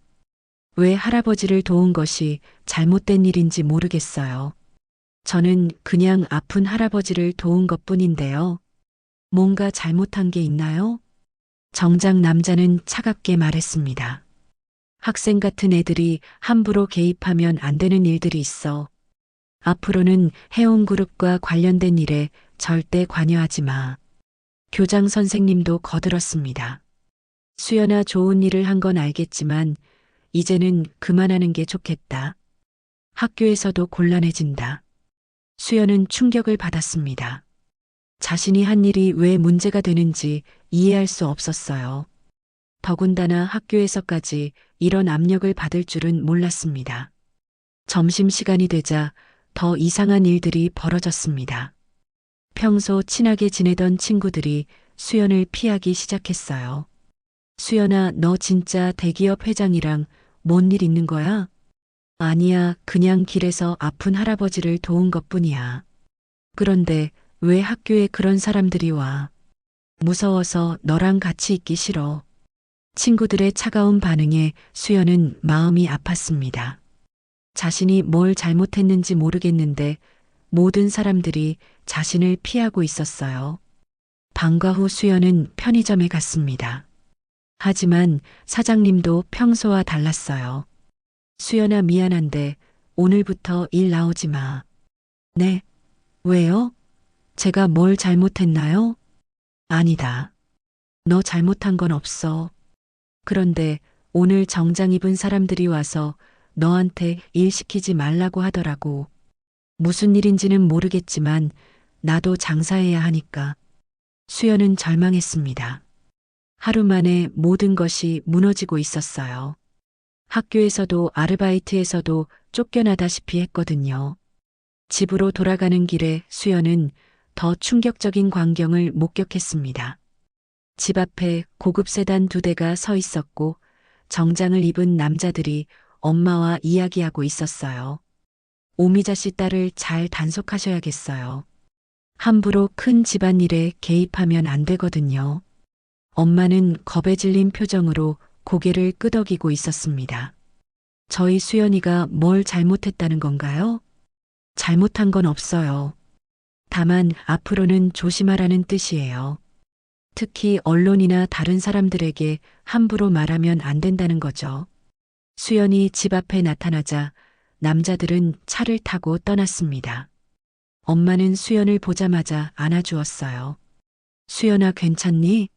S2: 왜 할아버지를 도운 것이 잘못된 일인지 모르겠어요. 저는 그냥 아픈 할아버지를 도운 것뿐인데요. 뭔가 잘못한 게 있나요? 정장 남자는 차갑게 말했습니다. 학생 같은 애들이 함부로 개입하면 안 되는 일들이 있어. 앞으로는 해온그룹과 관련된 일에 절대 관여하지 마. 교장 선생님도 거들었습니다. 수연아, 좋은 일을 한 건 알겠지만 이제는 그만하는 게 좋겠다. 학교에서도 곤란해진다. 수연은 충격을 받았습니다. 자신이 한 일이 왜 문제가 되는지 이해할 수 없었어요. 더군다나 학교에서까지 이런 압력을 받을 줄은 몰랐습니다. 점심시간이 되자 더 이상한 일들이 벌어졌습니다. 평소 친하게 지내던 친구들이 수연을 피하기 시작했어요. 수연아, 너 진짜 대기업 회장이랑 뭔 일 있는 거야? 아니야, 그냥 길에서 아픈 할아버지를 도운 것뿐이야. 그런데 왜 학교에 그런 사람들이 와? 무서워서 너랑 같이 있기 싫어. 친구들의 차가운 반응에 수연은 마음이 아팠습니다. 자신이 뭘 잘못했는지 모르겠는데 모든 사람들이 자신을 피하고 있었어요. 방과 후 수연은 편의점에 갔습니다. 하지만 사장님도 평소와 달랐어요. 수연아, 미안한데 오늘부터 일 나오지 마. 네? 왜요? 제가 뭘 잘못했나요? 아니다. 너 잘못한 건 없어. 그런데 오늘 정장 입은 사람들이 와서 너한테 일 시키지 말라고 하더라고. 무슨 일인지는 모르겠지만 나도 장사해야 하니까. 수연은 절망했습니다. 하루 만에 모든 것이 무너지고 있었어요. 학교에서도 아르바이트에서도 쫓겨나다시피 했거든요. 집으로 돌아가는 길에 수연은 더 충격적인 광경을 목격했습니다. 집 앞에 고급 세단 2대가 서 있었고 정장을 입은 남자들이 엄마와 이야기하고 있었어요. 오미자 씨 딸을 잘 단속하셔야겠어요. 함부로 큰 집안일에 개입하면 안 되거든요. 엄마는 겁에 질린 표정으로 고개를 끄덕이고 있었습니다. 저희 수연이가 뭘 잘못했다는 건가요? 잘못한 건 없어요. 다만 앞으로는 조심하라는 뜻이에요. 특히 언론이나 다른 사람들에게 함부로 말하면 안 된다는 거죠. 수연이 집 앞에 나타나자 남자들은 차를 타고 떠났습니다. 엄마는 수연을 보자마자 안아주었어요. 수연아, 괜찮니?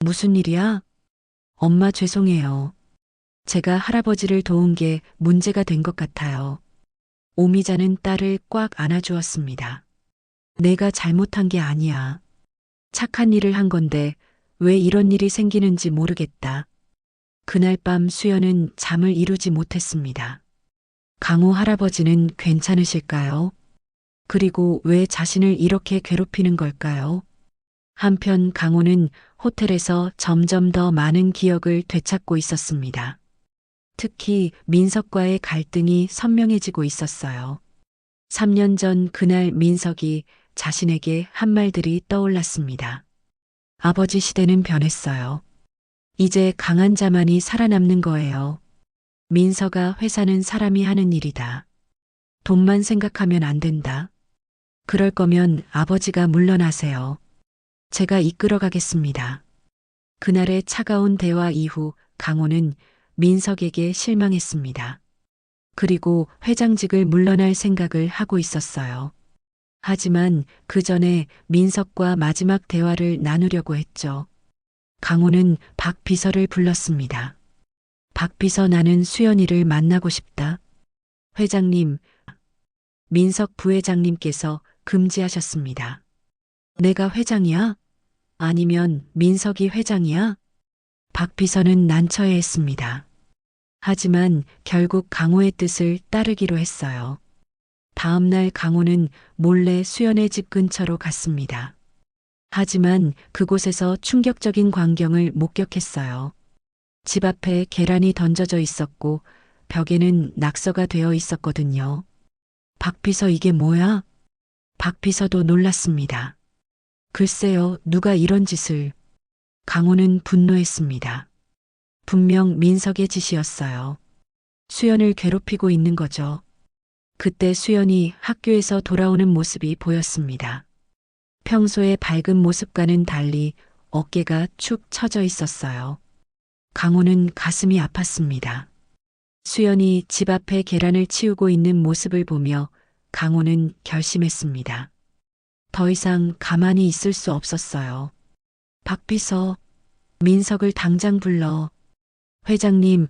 S2: 무슨 일이야? 엄마, 죄송해요. 제가 할아버지를 도운 게 문제가 된 것 같아요. 오미자는 딸을 꽉 안아주었습니다. 내가 잘못한 게 아니야. 착한 일을 한 건데 왜 이런 일이 생기는지 모르겠다. 그날 밤 수연은 잠을 이루지 못했습니다. 강호 할아버지는 괜찮으실까요? 그리고 왜 자신을 이렇게 괴롭히는 걸까요? 한편 강호는 호텔에서 점점 더 많은 기억을 되찾고 있었습니다. 특히 민석과의 갈등이 선명해지고 있었어요. 3년 전 그날 민석이 자신에게 한 말들이 떠올랐습니다. 아버지, 시대는 변했어요. 이제 강한 자만이 살아남는 거예요. 민석아, 회사는 사람이 하는 일이다. 돈만 생각하면 안 된다. 그럴 거면 아버지가 물러나세요. 제가 이끌어 가겠습니다. 그날의 차가운 대화 이후 강호는 민석에게 실망했습니다. 그리고 회장직을 물러날 생각을 하고 있었어요. 하지만 그 전에 민석과 마지막 대화를 나누려고 했죠. 강호는 박 비서를 불렀습니다. 박 비서, 나는 수연이를 만나고 싶다. 회장님, 민석 부회장님께서 금지하셨습니다. 내가 회장이야? 아니면 민석이 회장이야? 박 비서는 난처해했습니다. 하지만 결국 강호의 뜻을 따르기로 했어요. 다음 날 강호는 몰래 수연의 집 근처로 갔습니다. 하지만 그곳에서 충격적인 광경을 목격했어요. 집 앞에 계란이 던져져 있었고 벽에는 낙서가 되어 있었거든요. 박 비서, 이게 뭐야? 박 비서도 놀랐습니다. 글쎄요, 누가 이런 짓을. 강호는 분노했습니다. 분명 민석의 짓이었어요. 수연을 괴롭히고 있는 거죠. 그때 수연이 학교에서 돌아오는 모습이 보였습니다. 평소의 밝은 모습과는 달리 어깨가 축 처져 있었어요. 강호는 가슴이 아팠습니다. 수연이 집 앞에 계란을 치우고 있는 모습을 보며 강호는 결심했습니다. 더 이상 가만히 있을 수 없었어요. 박 비서, 민석을 당장 불러. 회장님,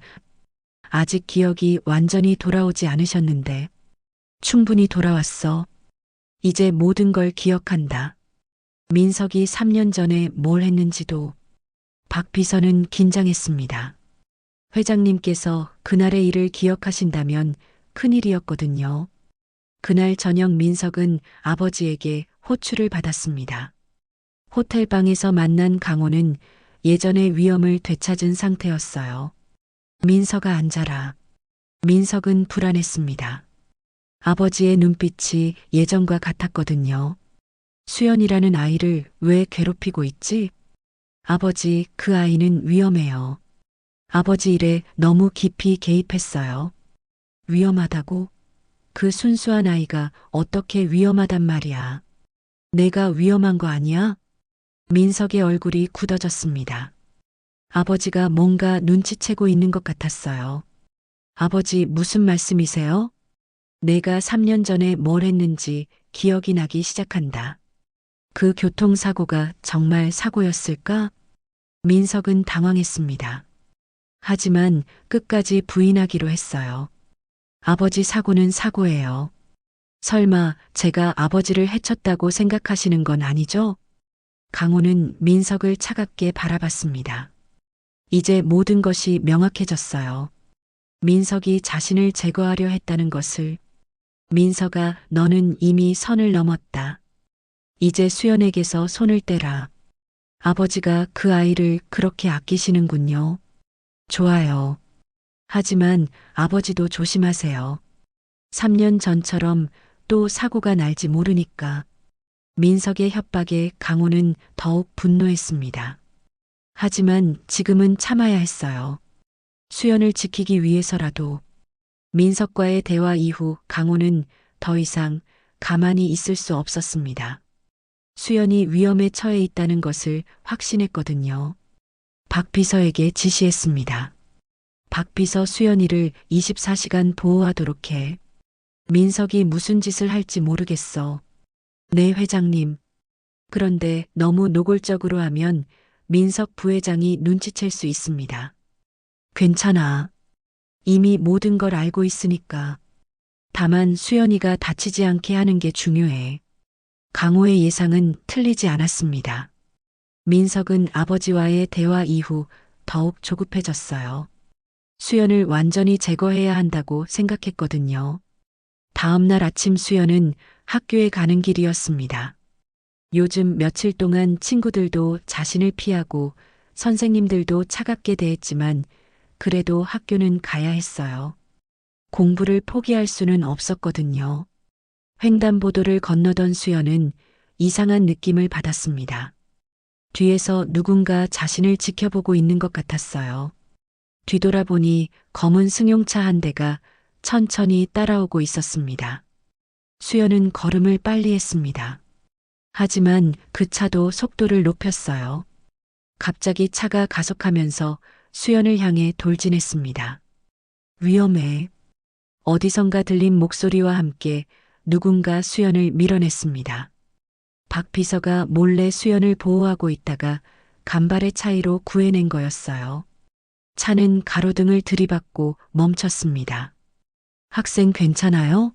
S2: 아직 기억이 완전히 돌아오지 않으셨는데. 충분히 돌아왔어. 이제 모든 걸 기억한다. 민석이 3년 전에 뭘 했는지도. 박 비서는 긴장했습니다. 회장님께서 그날의 일을 기억하신다면 큰일이었거든요. 그날 저녁 민석은 아버지에게 호출을 받았습니다. 호텔방에서 만난 강호는 예전의 위엄을 되찾은 상태였어요. 민석아, 앉아라. 민석은 불안했습니다. 아버지의 눈빛이 예전과 같았거든요. 수연이라는 아이를 왜 괴롭히고 있지? 아버지, 그 아이는 위험해요. 아버지 일에 너무 깊이 개입했어요. 위험하다고? 그 순수한 아이가 어떻게 위험하단 말이야. 내가 위험한 거 아니야? 민석의 얼굴이 굳어졌습니다. 아버지가 뭔가 눈치채고 있는 것 같았어요. 아버지, 무슨 말씀이세요? 내가 3년 전에 뭘 했는지 기억이 나기 시작한다. 그 교통사고가 정말 사고였을까? 민석은 당황했습니다. 하지만 끝까지 부인하기로 했어요. 아버지 사고는 사고예요. 설마 제가 아버지를 해쳤다고 생각하시는 건 아니죠? 강호는 민석을 차갑게 바라봤습니다. 이제 모든 것이 명확해졌어요. 민석이 자신을 제거하려 했다는 것을. 민석아, 너는 이미 선을 넘었다. 이제 수연에게서 손을 떼라. 아버지가 그 아이를 그렇게 아끼시는군요. 좋아요. 하지만 아버지도 조심하세요. 3년 전처럼 또 사고가 날지 모르니까. 민석의 협박에 강호는 더욱 분노했습니다. 하지만 지금은 참아야 했어요. 수연을 지키기 위해서라도. 민석과의 대화 이후 강호는 더 이상 가만히 있을 수 없었습니다. 수연이 위험에 처해 있다는 것을 확신했거든요. 박 비서에게 지시했습니다. 박 비서 수연이를 24시간 보호하도록 해. 민석이 무슨 짓을 할지 모르겠어. 네, 회장님. 그런데 너무 노골적으로 하면 민석 부회장이 눈치챌 수 있습니다. 괜찮아. 이미 모든 걸 알고 있으니까. 다만 수연이가 다치지 않게 하는 게 중요해. 강호의 예상은 틀리지 않았습니다. 민석은 아버지와의 대화 이후 더욱 조급해졌어요. 수연을 완전히 제거해야 한다고 생각했거든요. 다음 날 아침 수연은 학교에 가는 길이었습니다. 요즘 며칠 동안 친구들도 자신을 피하고 선생님들도 차갑게 대했지만 그래도 학교는 가야 했어요. 공부를 포기할 수는 없었거든요. 횡단보도를 건너던 수연은 이상한 느낌을 받았습니다. 뒤에서 누군가 자신을 지켜보고 있는 것 같았어요. 뒤돌아보니 검은 승용차 한 대가 천천히 따라오고 있었습니다. 수연은 걸음을 빨리 했습니다. 하지만 그 차도 속도를 높였어요. 갑자기 차가 가속하면서 수연을 향해 돌진했습니다. 위험해. 어디선가 들린 목소리와 함께 누군가 수연을 밀어냈습니다. 박 비서가 몰래 수연을 보호하고 있다가 간발의 차이로 구해낸 거였어요. 차는 가로등을 들이받고 멈췄습니다. 학생 괜찮아요?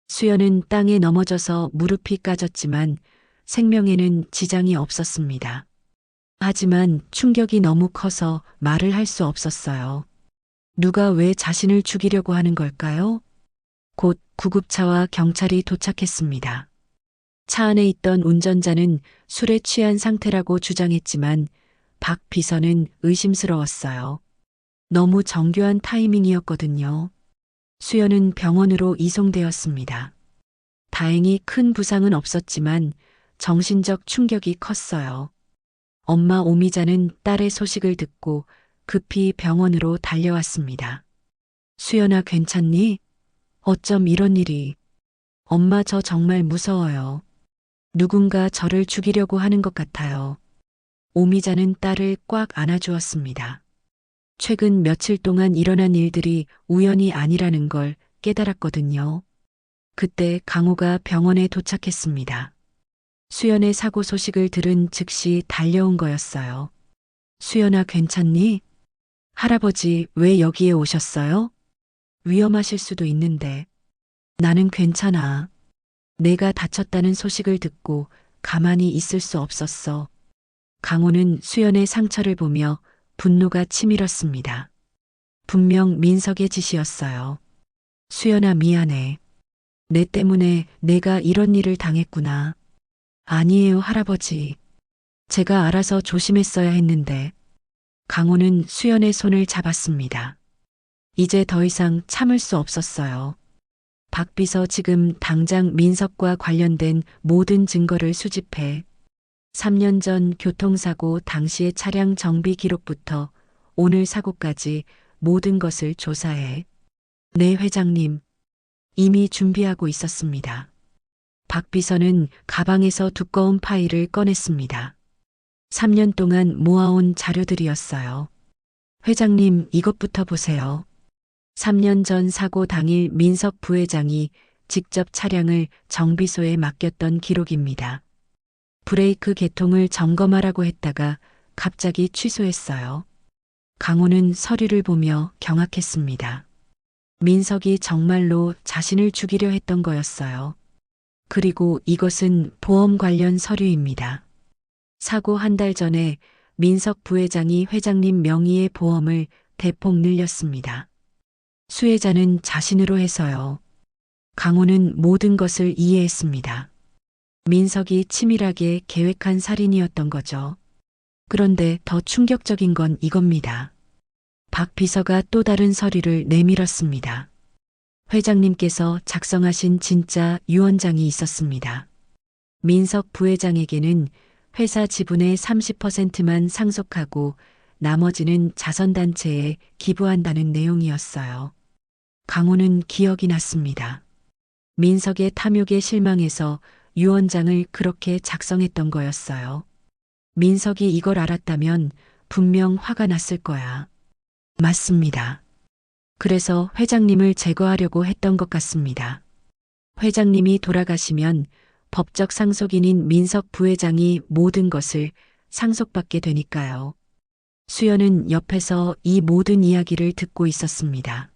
S2: 수연은 땅에 넘어져서 무릎이 까졌지만 생명에는 지장이 없었습니다. 하지만 충격이 너무 커서 말을 할 수 없었어요. 누가 왜 자신을 죽이려고 하는 걸까요? 곧 구급차와 경찰이 도착했습니다. 차 안에 있던 운전자는 술에 취한 상태라고 주장했지만 박 비서는 의심스러웠어요. 너무 정교한 타이밍이었거든요. 수연은 병원으로 이송되었습니다. 다행히 큰 부상은 없었지만 정신적 충격이 컸어요. 엄마 오미자는 딸의 소식을 듣고 급히 병원으로 달려왔습니다. 수연아, 괜찮니? 어쩜 이런 일이. 엄마, 저 정말 무서워요. 누군가 저를 죽이려고 하는 것 같아요. 오미자는 딸을 꽉 안아주었습니다. 최근 며칠 동안 일어난 일들이 우연이 아니라는 걸 깨달았거든요. 그때 강호가 병원에 도착했습니다. 수연의 사고 소식을 들은 즉시 달려온 거였어요. 수연아, 괜찮니? 할아버지, 왜 여기에 오셨어요? 위험하실 수도 있는데. 나는 괜찮아. 내가 다쳤다는 소식을 듣고 가만히 있을 수 없었어. 강호는 수연의 상처를 보며 분노가 치밀었습니다. 분명 민석의 짓이었어요. 수연아, 미안해. 내 때문에 내가 이런 일을 당했구나. 아니에요, 할아버지. 제가 알아서 조심했어야 했는데. 강호는 수연의 손을 잡았습니다. 이제 더 이상 참을 수 없었어요. 박 비서, 지금 당장 민석과 관련된 모든 증거를 수집해 3년 전 교통사고 당시의 차량 정비 기록부터 오늘 사고까지 모든 것을 조사해. 네, 회장님. 이미 준비하고 있었습니다. 박 비서는 가방에서 두꺼운 파일을 꺼냈습니다. 3년 동안 모아온 자료들이었어요. 회장님, 이것부터 보세요. 3년 전 사고 당일 민석 부회장이 직접 차량을 정비소에 맡겼던 기록입니다. 브레이크 계통을 점검하라고 했다가 갑자기 취소했어요. 강호는 서류를 보며 경악했습니다. 민석이 정말로 자신을 죽이려 했던 거였어요. 그리고 이것은 보험 관련 서류입니다. 사고 한 달 전에 민석 부회장이 회장님 명의의 보험을 대폭 늘렸습니다. 수혜자는 자신으로 해서요. 강호는 모든 것을 이해했습니다. 민석이 치밀하게 계획한 살인이었던 거죠. 그런데 더 충격적인 건 이겁니다. 박 비서가 또 다른 서류를 내밀었습니다. 회장님께서 작성하신 진짜 유언장이 있었습니다. 민석 부회장에게는 회사 지분의 30%만 상속하고 나머지는 자선단체에 기부한다는 내용이었어요. 강호는 기억이 났습니다. 민석의 탐욕에 실망해서 유언장을 그렇게 작성했던 거였어요. 민석이 이걸 알았다면 분명 화가 났을 거야. 맞습니다. 그래서 회장님을 제거하려고 했던 것 같습니다. 회장님이 돌아가시면 법적 상속인인 민석 부회장이 모든 것을 상속받게 되니까요. 수연은 옆에서 이 모든 이야기를 듣고 있었습니다.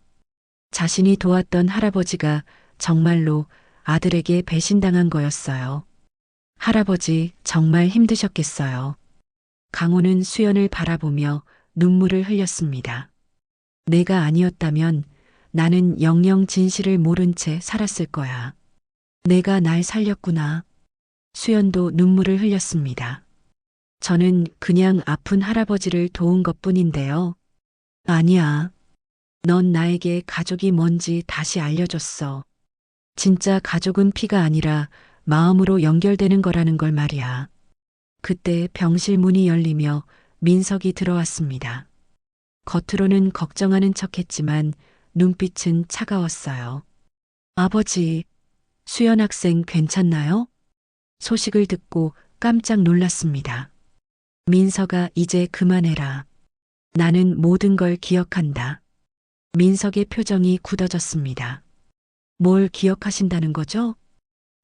S2: 자신이 도왔던 할아버지가 정말로 아들에게 배신당한 거였어요. 할아버지 정말 힘드셨겠어요. 강호는 수연을 바라보며 눈물을 흘렸습니다. 내가 아니었다면 나는 영영 진실을 모른 채 살았을 거야. 내가 날 살렸구나. 수연도 눈물을 흘렸습니다. 저는 그냥 아픈 할아버지를 도운 것뿐인데요. 아니야. 넌 나에게 가족이 뭔지 다시 알려줬어. 진짜 가족은 피가 아니라 마음으로 연결되는 거라는 걸 말이야. 그때 병실 문이 열리며 민석이 들어왔습니다. 겉으로는 걱정하는 척했지만 눈빛은 차가웠어요. 아버지, 수연 학생 괜찮나요? 소식을 듣고 깜짝 놀랐습니다. 민석아, 이제 그만해라. 나는 모든 걸 기억한다. 민석의 표정이 굳어졌습니다. 뭘 기억하신다는 거죠?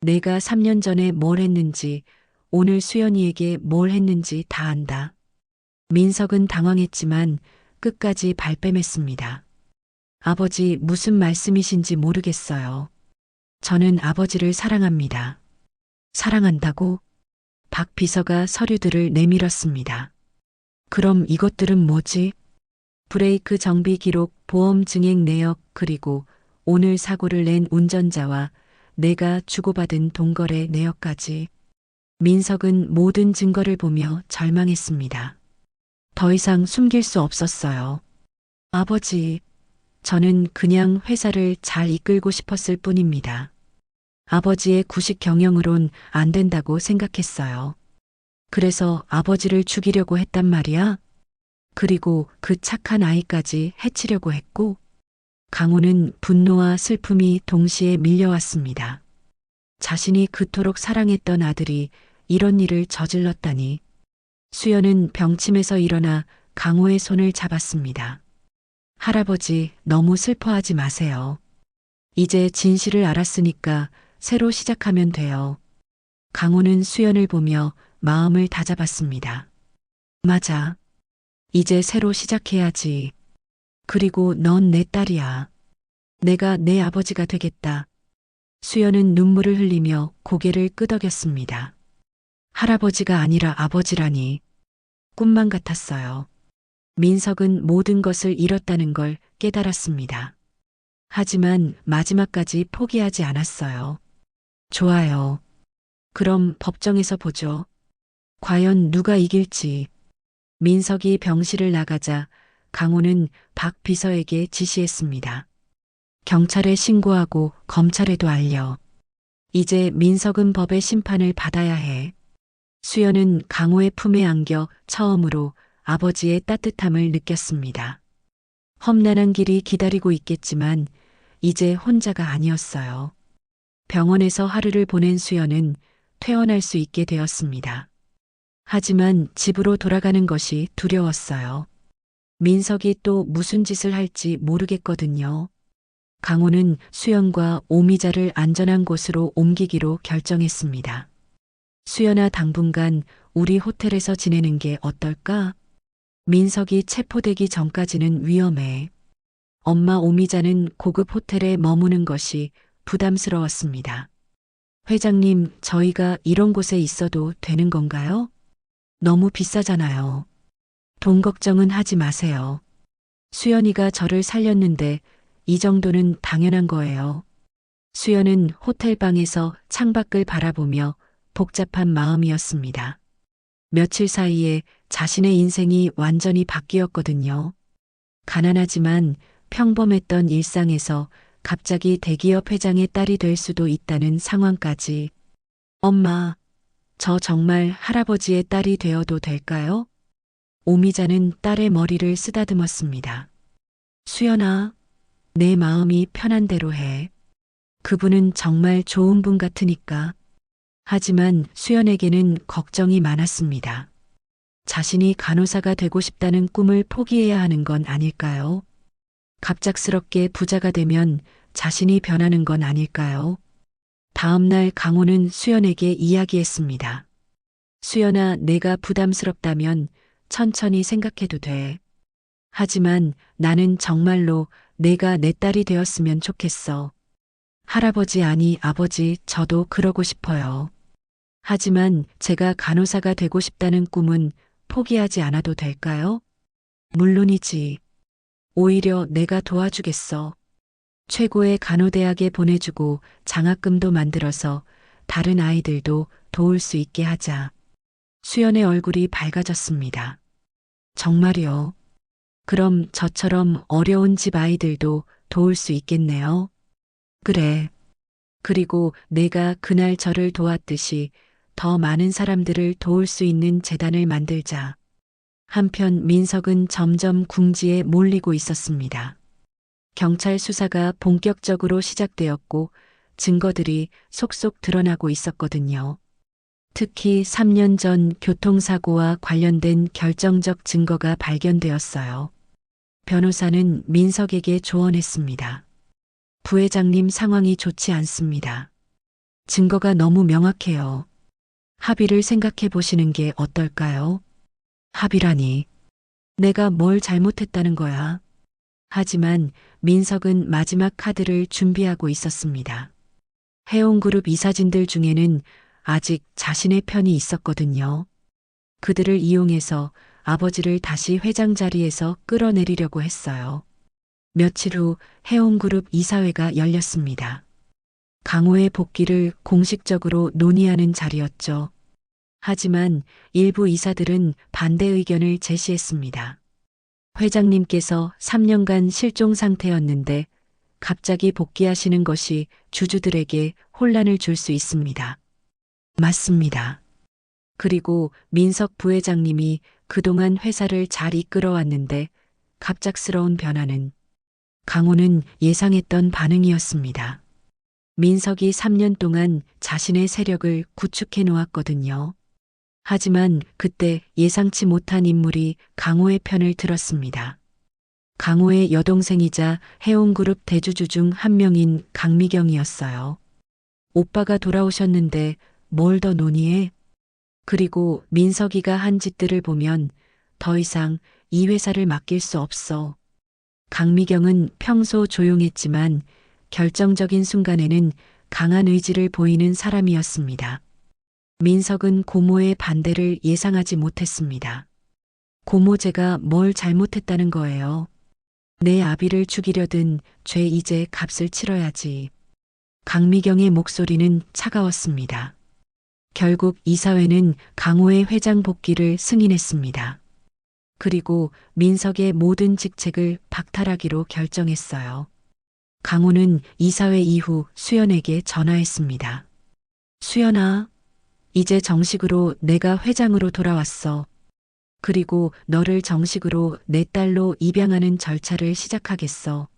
S2: 내가 3년 전에 뭘 했는지, 오늘 수연이에게 뭘 했는지 다 안다. 민석은 당황했지만 끝까지 발뺌했습니다. 아버지, 무슨 말씀이신지 모르겠어요. 저는 아버지를 사랑합니다. 사랑한다고? 박 비서가 서류들을 내밀었습니다. 그럼 이것들은 뭐지? 브레이크 정비 기록, 보험 증액 내역, 그리고 오늘 사고를 낸 운전자와 내가 주고받은 동거래 내역까지. 민석은 모든 증거를 보며 절망했습니다. 더 이상 숨길 수 없었어요. 아버지, 저는 그냥 회사를 잘 이끌고 싶었을 뿐입니다. 아버지의 구식 경영으론 안 된다고 생각했어요. 그래서 아버지를 죽이려고 했단 말이야. 그리고 그 착한 아이까지 해치려고 했고. 강호는 분노와 슬픔이 동시에 밀려왔습니다. 자신이 그토록 사랑했던 아들이 이런 일을 저질렀다니. 수연은 병침에서 일어나 강호의 손을 잡았습니다. 할아버지, 너무 슬퍼하지 마세요. 이제 진실을 알았으니까 새로 시작하면 돼요. 강호는 수연을 보며 마음을 다잡았습니다. 맞아. 이제 새로 시작해야지. 그리고 넌 내 딸이야. 내가 내 아버지가 되겠다. 수연은 눈물을 흘리며 고개를 끄덕였습니다. 할아버지가 아니라 아버지라니. 꿈만 같았어요. 민석은 모든 것을 잃었다는 걸 깨달았습니다. 하지만 마지막까지 포기하지 않았어요. 좋아요. 그럼 법정에서 보죠. 과연 누가 이길지. 민석이 병실을 나가자 강호는 박 비서에게 지시했습니다. 경찰에 신고하고 검찰에도 알려. 이제 민석은 법의 심판을 받아야 해. 수연은 강호의 품에 안겨 처음으로 아버지의 따뜻함을 느꼈습니다. 험난한 길이 기다리고 있겠지만 이제 혼자가 아니었어요. 병원에서 하루를 보낸 수연은 퇴원할 수 있게 되었습니다. 하지만 집으로 돌아가는 것이 두려웠어요. 민석이 또 무슨 짓을 할지 모르겠거든요. 강호는 수연과 오미자를 안전한 곳으로 옮기기로 결정했습니다. 수연아, 당분간 우리 호텔에서 지내는 게 어떨까? 민석이 체포되기 전까지는 위험해. 엄마 오미자는 고급 호텔에 머무는 것이 부담스러웠습니다. 회장님, 저희가 이런 곳에 있어도 되는 건가요? 너무 비싸잖아요. 돈 걱정은 하지 마세요. 수연이가 저를 살렸는데 이 정도는 당연한 거예요. 수연은 호텔방에서 창밖을 바라보며 복잡한 마음이었습니다. 며칠 사이에 자신의 인생이 완전히 바뀌었거든요. 가난하지만 평범했던 일상에서 갑자기 대기업 회장의 딸이 될 수도 있다는 상황까지. 엄마, 저 정말 할아버지의 딸이 되어도 될까요? 오미자는 딸의 머리를 쓰다듬었습니다. 수연아, 내 마음이 편한 대로 해. 그분은 정말 좋은 분 같으니까. 하지만 수연에게는 걱정이 많았습니다. 자신이 간호사가 되고 싶다는 꿈을 포기해야 하는 건 아닐까요? 갑작스럽게 부자가 되면 자신이 변하는 건 아닐까요? 다음 날 강호는 수연에게 이야기했습니다. 수연아, 내가 부담스럽다면 천천히 생각해도 돼. 하지만 나는 정말로 내가 내 딸이 되었으면 좋겠어. 할아버지, 아니 아버지, 저도 그러고 싶어요. 하지만 제가 간호사가 되고 싶다는 꿈은 포기하지 않아도 될까요? 물론이지. 오히려 내가 도와주겠어. 최고의 간호대학에 보내주고 장학금도 만들어서 다른 아이들도 도울 수 있게 하자. 수연의 얼굴이 밝아졌습니다. 정말요? 그럼 저처럼 어려운 집 아이들도 도울 수 있겠네요. 그래. 그리고 내가 그날 저를 도왔듯이 더 많은 사람들을 도울 수 있는 재단을 만들자. 한편 민석은 점점 궁지에 몰리고 있었습니다. 경찰 수사가 본격적으로 시작되었고 증거들이 속속 드러나고 있었거든요. 특히 3년 전 교통사고와 관련된 결정적 증거가 발견되었어요. 변호사는 민석에게 조언했습니다. 부회장님, 상황이 좋지 않습니다. 증거가 너무 명확해요. 합의를 생각해 보시는 게 어떨까요? 합의라니. 내가 뭘 잘못했다는 거야. 하지만 민석은 마지막 카드를 준비하고 있었습니다. 해운그룹 이사진들 중에는 아직 자신의 편이 있었거든요. 그들을 이용해서 아버지를 다시 회장 자리에서 끌어내리려고 했어요. 며칠 후 해운그룹 이사회가 열렸습니다. 강호의 복귀를 공식적으로 논의하는 자리였죠. 하지만 일부 이사들은 반대 의견을 제시했습니다. 회장님께서 3년간 실종 상태였는데 갑자기 복귀하시는 것이 주주들에게 혼란을 줄 수 있습니다. 맞습니다. 그리고 민석 부회장님이 그동안 회사를 잘 이끌어왔는데 갑작스러운 변화는 강호는 예상했던 반응이었습니다. 민석이 3년 동안 자신의 세력을 구축해 놓았거든요. 하지만 그때 예상치 못한 인물이 강호의 편을 들었습니다. 강호의 여동생이자 해운그룹 대주주 중 한 명인 강미경이었어요. 오빠가 돌아오셨는데 뭘 더 논의해? 그리고 민석이가 한 짓들을 보면 더 이상 이 회사를 맡길 수 없어. 강미경은 평소 조용했지만 결정적인 순간에는 강한 의지를 보이는 사람이었습니다. 민석은 고모의 반대를 예상하지 못했습니다. 고모, 제가 뭘 잘못했다는 거예요. 내 아비를 죽이려든 죄 이제 값을 치러야지. 강미경의 목소리는 차가웠습니다. 결국 이사회는 강호의 회장 복귀를 승인했습니다. 그리고 민석의 모든 직책을 박탈하기로 결정했어요. 강호는 이사회 이후 수연에게 전화했습니다. 수연아, 이제 정식으로 내가 회장으로 돌아왔어. 그리고 너를 정식으로 내 딸로 입양하는 절차를 시작하겠어.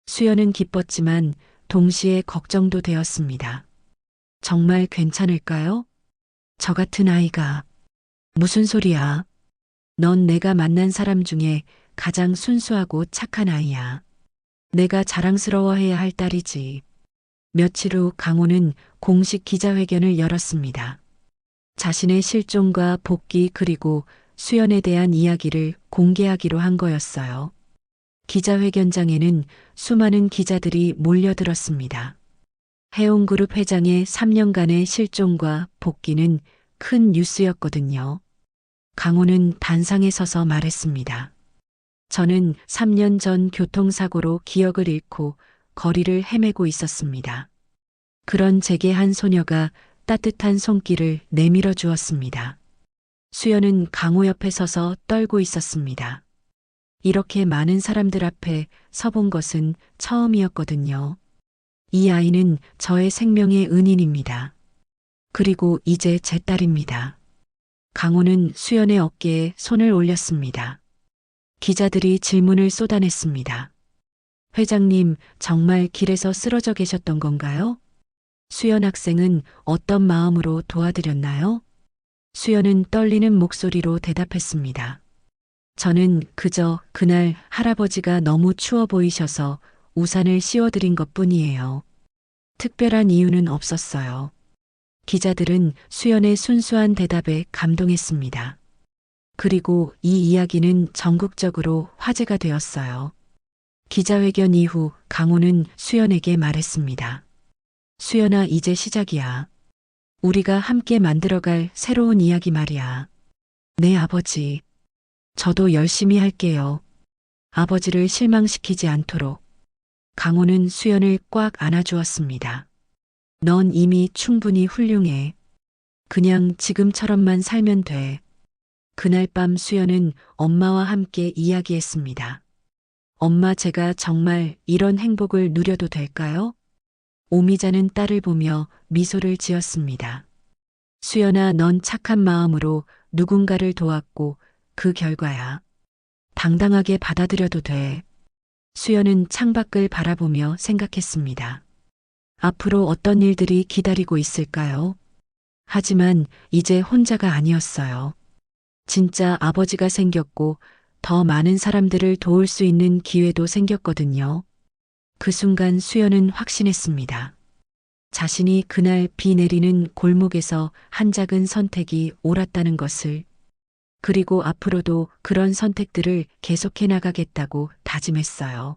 S2: 수연은 기뻤지만 동시에 걱정도 되었습니다. 정말 괜찮을까요? 저 같은 아이가. 무슨 소리야? 넌 내가 만난 사람 중에 가장 순수하고 착한 아이야. 내가 자랑스러워해야 할 딸이지. 며칠 후 강호는 공식 기자회견을 열었습니다. 자신의 실종과 복귀 그리고 수연에 대한 이야기를 공개하기로 한 거였어요. 기자회견장에는 수많은 기자들이 몰려들었습니다. 해운그룹 회장의 3년간의 실종과 복귀는 큰 뉴스였거든요. 강호는 단상에 서서 말했습니다. 저는 3년 전 교통사고로 기억을 잃고 거리를 헤매고 있었습니다. 그런 제게 한 소녀가 따뜻한 손길을 내밀어 주었습니다. 수연은 강호 옆에 서서 떨고 있었습니다. 이렇게 많은 사람들 앞에 서본 것은 처음이었거든요. 이 아이는 저의 생명의 은인입니다. 그리고 이제 제 딸입니다. 강호는 수연의 어깨에 손을 올렸습니다. 기자들이 질문을 쏟아냈습니다. 회장님, 정말 길에서 쓰러져 계셨던 건가요? 수연 학생은 어떤 마음으로 도와드렸나요? 수연은 떨리는 목소리로 대답했습니다. 저는 그저 그날 할아버지가 너무 추워 보이셔서 우산을 씌워드린 것 뿐이에요. 특별한 이유는 없었어요. 기자들은 수연의 순수한 대답에 감동했습니다. 그리고 이 이야기는 전국적으로 화제가 되었어요. 기자회견 이후 강호는 수연에게 말했습니다. 수연아, 이제 시작이야. 우리가 함께 만들어갈 새로운 이야기 말이야. 네, 아버지. 저도 열심히 할게요. 아버지를 실망시키지 않도록. 강호는 수연을 꽉 안아주었습니다. 넌 이미 충분히 훌륭해. 그냥 지금처럼만 살면 돼. 그날 밤 수연은 엄마와 함께 이야기했습니다. 엄마, 제가 정말 이런 행복을 누려도 될까요? 오미자는 딸을 보며 미소를 지었습니다. 수연아, 넌 착한 마음으로 누군가를 도왔고 그 결과야. 당당하게 받아들여도 돼. 수연은 창밖을 바라보며 생각했습니다. 앞으로 어떤 일들이 기다리고 있을까요? 하지만 이제 혼자가 아니었어요. 진짜 아버지가 생겼고 더 많은 사람들을 도울 수 있는 기회도 생겼거든요. 그 순간 수연은 확신했습니다. 자신이 그날 비 내리는 골목에서 한 작은 선택이 옳았다는 것을, 그리고 앞으로도 그런 선택들을 계속해 나가겠다고 다짐했어요.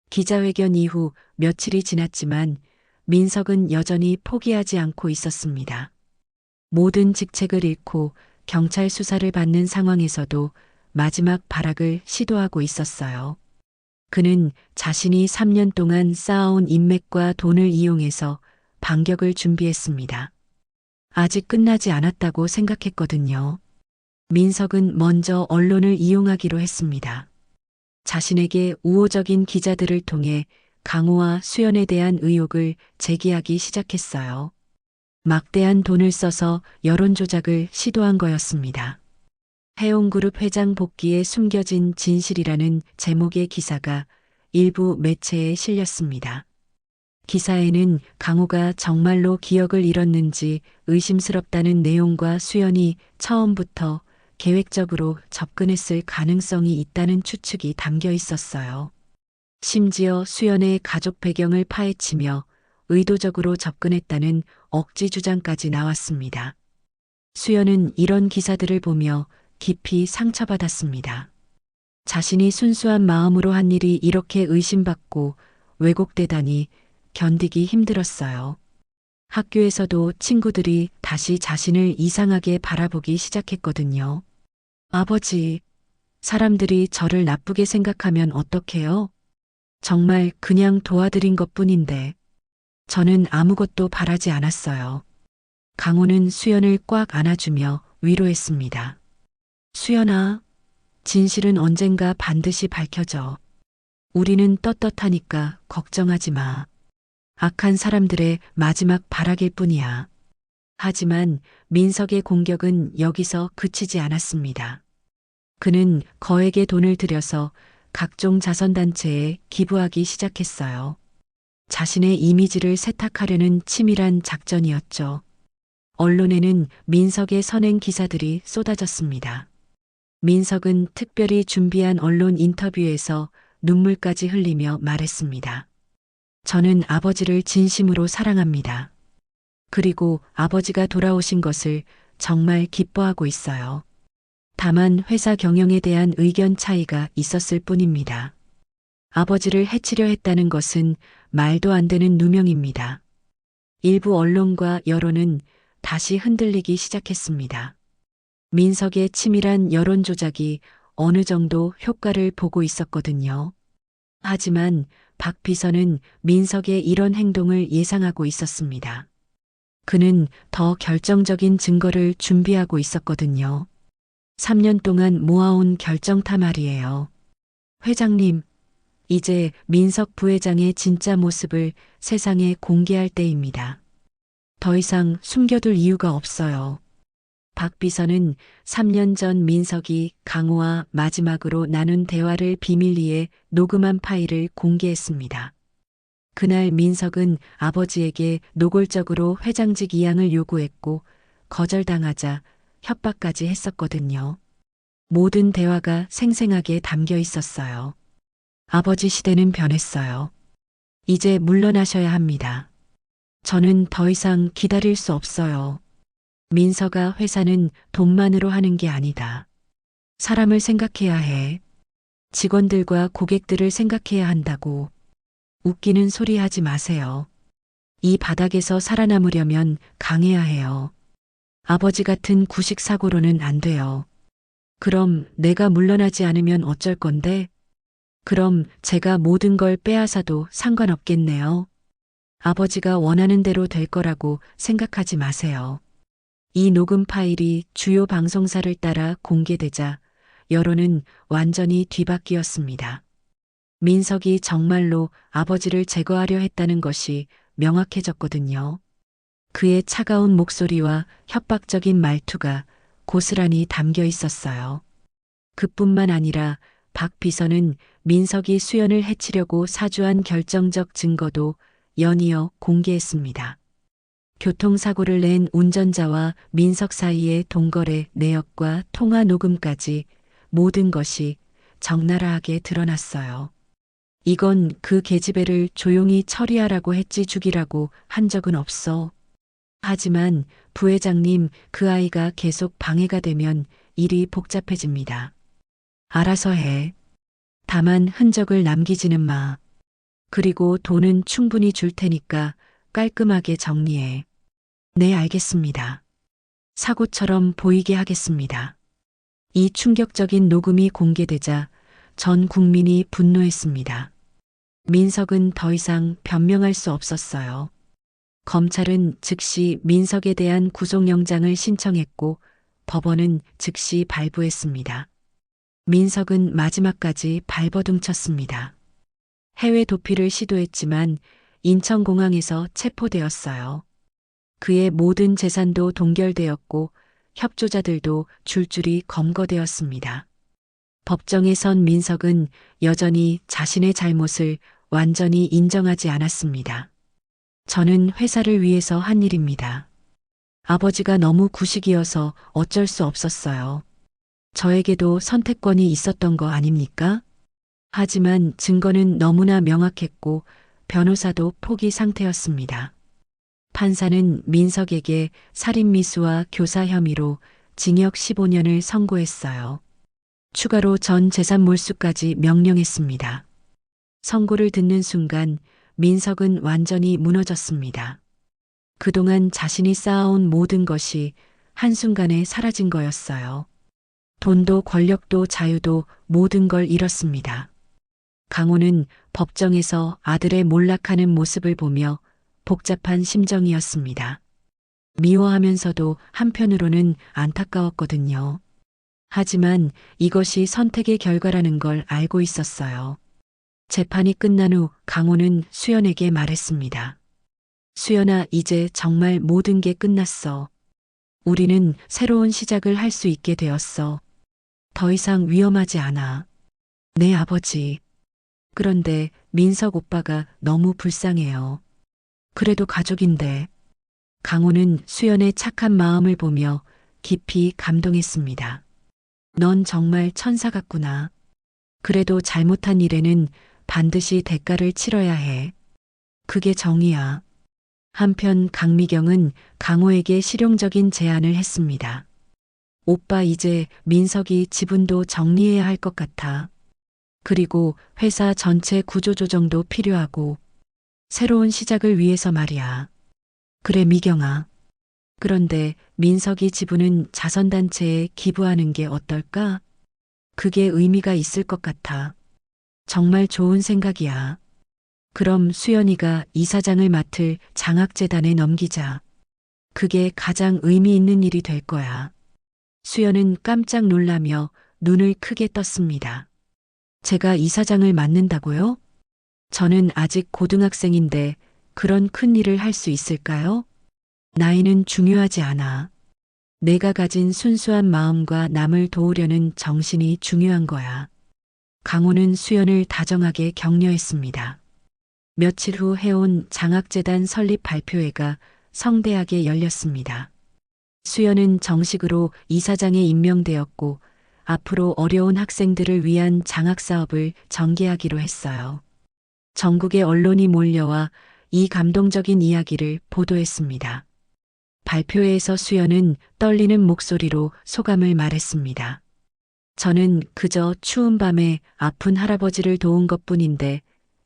S2: 기자회견 이후 며칠이 지났지만 민석은 여전히 포기하지 않고 있었습니다. 모든 직책을 잃고 경찰 수사를 받는 상황에서도 마지막 발악을 시도하고 있었어요. 그는 자신이 3년 동안 쌓아온 인맥과 돈을 이용해서 반격을 준비했습니다. 아직 끝나지 않았다고 생각했거든요. 민석은 먼저 언론을 이용하기로 했습니다. 자신에게 우호적인 기자들을 통해 강호와 수연에 대한 의혹을 제기하기 시작했어요. 막대한 돈을 써서 여론 조작을 시도한 거였습니다. 해운그룹 회장 복귀에 숨겨진 진실이라는 제목의 기사가 일부 매체에 실렸습니다. 기사에는 강호가 정말로 기억을 잃었는지 의심스럽다는 내용과 수연이 처음부터 계획적으로 접근했을 가능성이 있다는 추측이 담겨 있었어요. 심지어 수연의 가족 배경을 파헤치며 의도적으로 접근했다는 억지 주장까지 나왔습니다. 수연은 이런 기사들을 보며 깊이 상처받았습니다. 자신이 순수한 마음으로 한 일이 이렇게 의심받고 왜곡되다니 견디기 힘들었어요. 학교에서도 친구들이 다시 자신을 이상하게 바라보기 시작했거든요. 아버지, 사람들이 저를 나쁘게 생각하면 어떡해요? 정말 그냥 도와드린 것뿐인데 저는 아무것도 바라지 않았어요. 강호는 수연을 꽉 안아주며 위로했습니다. 수연아, 진실은 언젠가 반드시 밝혀져. 우리는 떳떳하니까 걱정하지 마. 악한 사람들의 마지막 발악일 뿐이야. 하지만 민석의 공격은 여기서 그치지 않았습니다. 그는 거액의 돈을 들여서 각종 자선단체에 기부하기 시작했어요. 자신의 이미지를 세탁하려는 치밀한 작전이었죠. 언론에는 민석의 선행 기사들이 쏟아졌습니다. 민석은 특별히 준비한 언론 인터뷰에서 눈물까지 흘리며 말했습니다. 저는 아버지를 진심으로 사랑합니다. 그리고 아버지가 돌아오신 것을 정말 기뻐하고 있어요. 다만 회사 경영에 대한 의견 차이가 있었을 뿐입니다. 아버지를 해치려 했다는 것은 말도 안 되는 누명입니다. 일부 언론과 여론은 다시 흔들리기 시작했습니다. 민석의 치밀한 여론 조작이 어느 정도 효과를 보고 있었거든요. 하지만 박 비서는 민석의 이런 행동을 예상하고 있었습니다. 그는 더 결정적인 증거를 준비하고 있었거든요. 3년 동안 모아온 결정타 말이에요. 회장님, 이제 민석 부회장의 진짜 모습을 세상에 공개할 때입니다. 더 이상 숨겨둘 이유가 없어요. 박 비서는 3년 전 민석이 강호와 마지막으로 나눈 대화를 비밀리에 녹음한 파일을 공개했습니다. 그날 민석은 아버지에게 노골적으로 회장직 이양을 요구했고 거절당하자 협박까지 했었거든요. 모든 대화가 생생하게 담겨 있었어요. 아버지 시대는 변했어요. 이제 물러나셔야 합니다. 저는 더 이상 기다릴 수 없어요. 민서가 회사는 돈만으로 하는 게 아니다. 사람을 생각해야 해. 직원들과 고객들을 생각해야 한다고. 웃기는 소리 하지 마세요. 이 바닥에서 살아남으려면 강해야 해요. 아버지 같은 구식 사고로는 안 돼요. 그럼 내가 물러나지 않으면 어쩔 건데? 그럼 제가 모든 걸 빼앗아도 상관없겠네요. 아버지가 원하는 대로 될 거라고 생각하지 마세요. 이 녹음 파일이 주요 방송사를 따라 공개되자 여론은 완전히 뒤바뀌었습니다. 민석이 정말로 아버지를 제거하려 했다는 것이 명확해졌거든요. 그의 차가운 목소리와 협박적인 말투가 고스란히 담겨 있었어요. 그뿐만 아니라 박 비서는 민석이 수연을 해치려고 사주한 결정적 증거도 연이어 공개했습니다. 교통사고를 낸 운전자와 민석 사이의 동거래 내역과 통화 녹음까지 모든 것이 적나라하게 드러났어요. 이건 그 계집애를 조용히 처리하라고 했지 죽이라고 한 적은 없어. 하지만 부회장님, 그 아이가 계속 방해가 되면 일이 복잡해집니다. 알아서 해. 다만 흔적을 남기지는 마. 그리고 돈은 충분히 줄 테니까 깔끔하게 정리해. 네, 알겠습니다. 사고처럼 보이게 하겠습니다. 이 충격적인 녹음이 공개되자 전 국민이 분노했습니다. 민석은 더 이상 변명할 수 없었어요. 검찰은 즉시 민석에 대한 구속영장을 신청했고 법원은 즉시 발부했습니다. 민석은 마지막까지 발버둥쳤습니다. 해외 도피를 시도했지만 인천공항에서 체포되었어요. 그의 모든 재산도 동결되었고 협조자들도 줄줄이 검거되었습니다. 법정에 선 민석은 여전히 자신의 잘못을 완전히 인정하지 않았습니다. 저는 회사를 위해서 한 일입니다. 아버지가 너무 구식이어서 어쩔 수 없었어요. 저에게도 선택권이 있었던 거 아닙니까? 하지만 증거는 너무나 명확했고 변호사도 포기 상태였습니다. 판사는 민석에게 살인미수와 교사 혐의로 징역 15년을 선고했어요. 추가로 전 재산 몰수까지 명령했습니다. 선고를 듣는 순간 민석은 완전히 무너졌습니다. 그동안 자신이 쌓아온 모든 것이 한순간에 사라진 거였어요. 돈도 권력도 자유도 모든 걸 잃었습니다. 강호는 법정에서 아들의 몰락하는 모습을 보며 복잡한 심정이었습니다. 미워하면서도 한편으로는 안타까웠거든요. 하지만 이것이 선택의 결과라는 걸 알고 있었어요. 재판이 끝난 후 강호는 수연에게 말했습니다. 수연아, 이제 정말 모든 게 끝났어. 우리는 새로운 시작을 할 수 있게 되었어. 더 이상 위험하지 않아. 네, 아버지. 그런데 민석 오빠가 너무 불쌍해요. 그래도 가족인데. 강호는 수연의 착한 마음을 보며 깊이 감동했습니다. 넌 정말 천사 같구나. 그래도 잘못한 일에는 반드시 대가를 치러야 해. 그게 정의야. 한편 강미경은 강호에게 실용적인 제안을 했습니다. 오빠 이제 민석이 지분도 정리해야 할 것 같아. 그리고 회사 전체 구조조정도 필요하고 새로운 시작을 위해서 말이야. 그래 미경아. 그런데 민석이 지분은 자선단체에 기부하는 게 어떨까? 그게 의미가 있을 것 같아. 정말 좋은 생각이야. 그럼 수연이가 이사장을 맡을 장학재단에 넘기자. 그게 가장 의미 있는 일이 될 거야. 수연은 깜짝 놀라며 눈을 크게 떴습니다. 제가 이사장을 맡는다고요? 저는 아직 고등학생인데 그런 큰 일을 할 수 있을까요? 나이는 중요하지 않아. 내가 가진 순수한 마음과 남을 도우려는 정신이 중요한 거야. 강호는 수연을 다정하게 격려했습니다. 며칠 후 해온 장학재단 설립 발표회가 성대하게 열렸습니다. 수연은 정식으로 이사장에 임명되었고 앞으로 어려운 학생들을 위한 장학사업을 전개하기로 했어요. 전국의 언론이 몰려와 이 감동적인 이야기를 보도했습니다. 발표회에서 수연은 떨리는 목소리로 소감을 말했습니다. 저는 그저 추운 밤에 아픈 할아버지를 도운 것뿐인데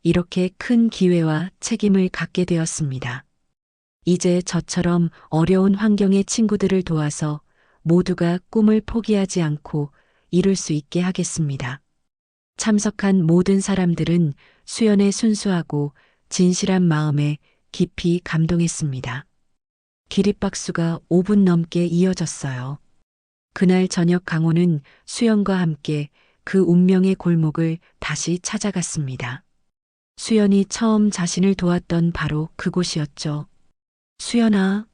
S2: 이렇게 큰 기회와 책임을 갖게 되었습니다. 이제 저처럼 어려운 환경의 친구들을 도와서 모두가 꿈을 포기하지 않고 이룰 수 있게 하겠습니다. 참석한 모든 사람들은 수연의 순수하고 진실한 마음에 깊이 감동했습니다. 기립박수가 5분 넘게 이어졌어요. 그날 저녁 강호는 수연과 함께 그 운명의 골목을 다시 찾아갔습니다. 수연이 처음 자신을 도왔던 바로 그곳이었죠. 수연아,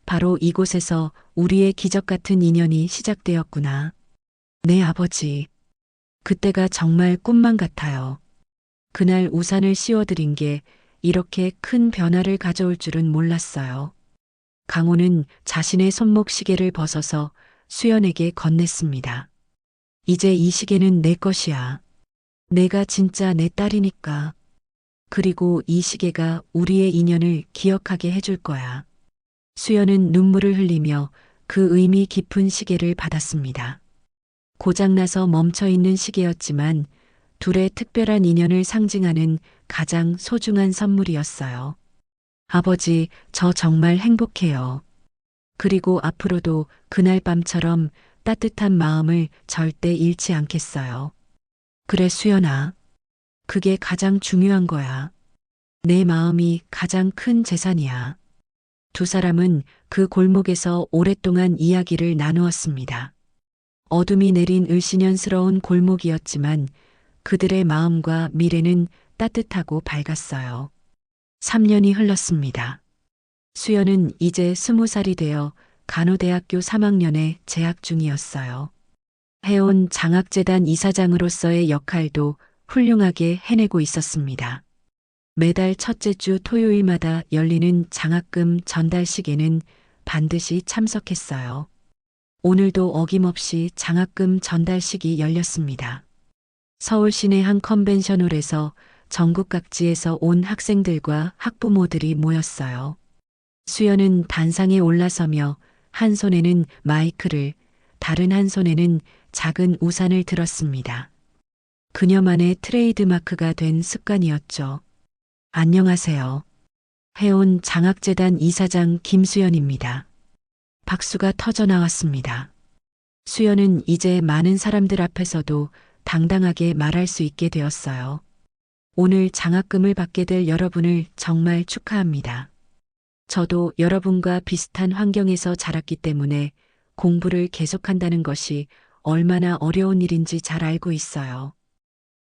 S2: 바로 이곳에서 우리의 기적 같은 인연이 시작되었구나. 내 아버지. 그때가 정말 꿈만 같아요. 그날 우산을 씌워드린 게 이렇게 큰 변화를 가져올 줄은 몰랐어요. 강호는 자신의 손목 시계를 벗어서 수연에게 건넸습니다. 이제 이 시계는 내 것이야. 내가 진짜 내 딸이니까. 그리고 이 시계가 우리의 인연을 기억하게 해줄 거야. 수연은 눈물을 흘리며 그 의미 깊은 시계를 받았습니다. 고장나서 멈춰있는 시계였지만 둘의 특별한 인연을 상징하는 가장 소중한 선물이었어요. 아버지, 저 정말 행복해요. 그리고 앞으로도 그날 밤처럼 따뜻한 마음을 절대 잃지 않겠어요. 그래, 수연아. 그게 가장 중요한 거야. 내 마음이 가장 큰 재산이야. 두 사람은 그 골목에서 오랫동안 이야기를 나누었습니다. 어둠이 내린 을씨년스러운 골목이었지만 그들의 마음과 미래는 따뜻하고 밝았어요. 3년이 흘렀습니다. 수연은 이제 20살이 되어 간호대학교 3학년에 재학 중이었어요. 해온 장학재단 이사장으로서의 역할도 훌륭하게 해내고 있었습니다. 매달 첫째 주 토요일마다 열리는 장학금 전달식에는 반드시 참석했어요. 오늘도 어김없이 장학금 전달식이 열렸습니다. 서울 시내 한 컨벤션홀에서 전국 각지에서 온 학생들과 학부모들이 모였어요. 수연은 단상에 올라서며 한 손에는 마이크를, 다른 한 손에는 작은 우산을 들었습니다. 그녀만의 트레이드마크가 된 습관이었죠. 안녕하세요. 해온 장학재단 이사장 김수연입니다. 박수가 터져 나왔습니다. 수연은 이제 많은 사람들 앞에서도 당당하게 말할 수 있게 되었어요. 오늘 장학금을 받게 될 여러분을 정말 축하합니다. 저도 여러분과 비슷한 환경에서 자랐기 때문에 공부를 계속한다는 것이 얼마나 어려운 일인지 잘 알고 있어요.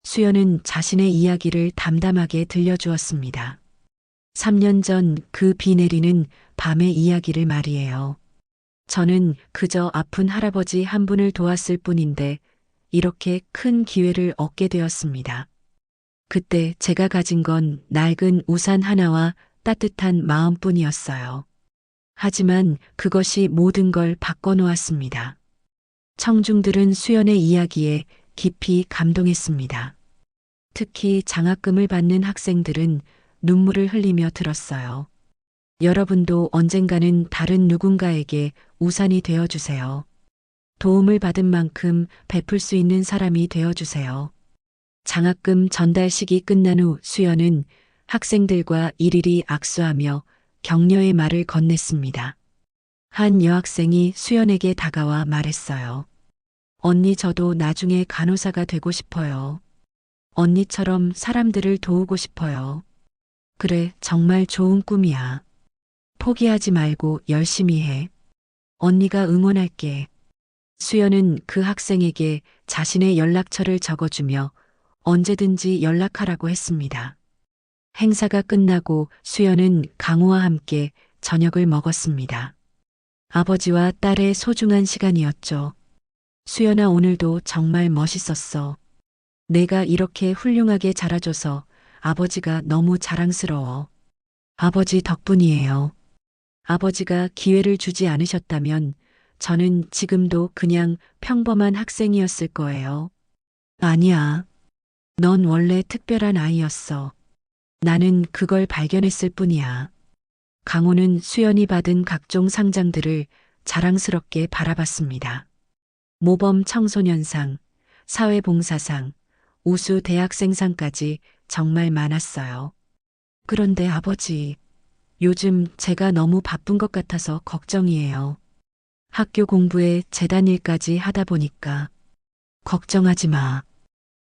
S2: 수연은 자신의 이야기를 담담하게 들려주었습니다. 3년 전 그 비 내리는 밤의 이야기를 말이에요. 저는 그저 아픈 할아버지 한 분을 도왔을 뿐인데 이렇게 큰 기회를 얻게 되었습니다. 그때 제가 가진 건 낡은 우산 하나와 따뜻한 마음뿐이었어요. 하지만 그것이 모든 걸 바꿔놓았습니다. 청중들은 수연의 이야기에 깊이 감동했습니다. 특히 장학금을 받는 학생들은 눈물을 흘리며 들었어요. 여러분도 언젠가는 다른 누군가에게 우산이 되어 주세요. 도움을 받은 만큼 베풀 수 있는 사람이 되어 주세요. 장학금 전달식이 끝난 후 수연은 학생들과 일일이 악수하며 격려의 말을 건넸습니다. 한 여학생이 수연에게 다가와 말했어요. 언니, 저도 나중에 간호사가 되고 싶어요. 언니처럼 사람들을 도우고 싶어요. 그래, 정말 좋은 꿈이야. 포기하지 말고 열심히 해. 언니가 응원할게. 수연은 그 학생에게 자신의 연락처를 적어주며 언제든지 연락하라고 했습니다. 행사가 끝나고 수연은 강호와 함께 저녁을 먹었습니다. 아버지와 딸의 소중한 시간이었죠. 수연아, 오늘도 정말 멋있었어. 내가 이렇게 훌륭하게 자라줘서 아버지가 너무 자랑스러워. 아버지 덕분이에요. 아버지가 기회를 주지 않으셨다면 저는 지금도 그냥 평범한 학생이었을 거예요. 아니야. 넌 원래 특별한 아이였어. 나는 그걸 발견했을 뿐이야. 강호는 수연이 받은 각종 상장들을 자랑스럽게 바라봤습니다. 모범 청소년상, 사회봉사상, 우수 대학생상까지 정말 많았어요. 그런데 아버지, 요즘 제가 너무 바쁜 것 같아서 걱정이에요. 학교 공부에 재단 일까지 하다 보니까. 걱정하지 마.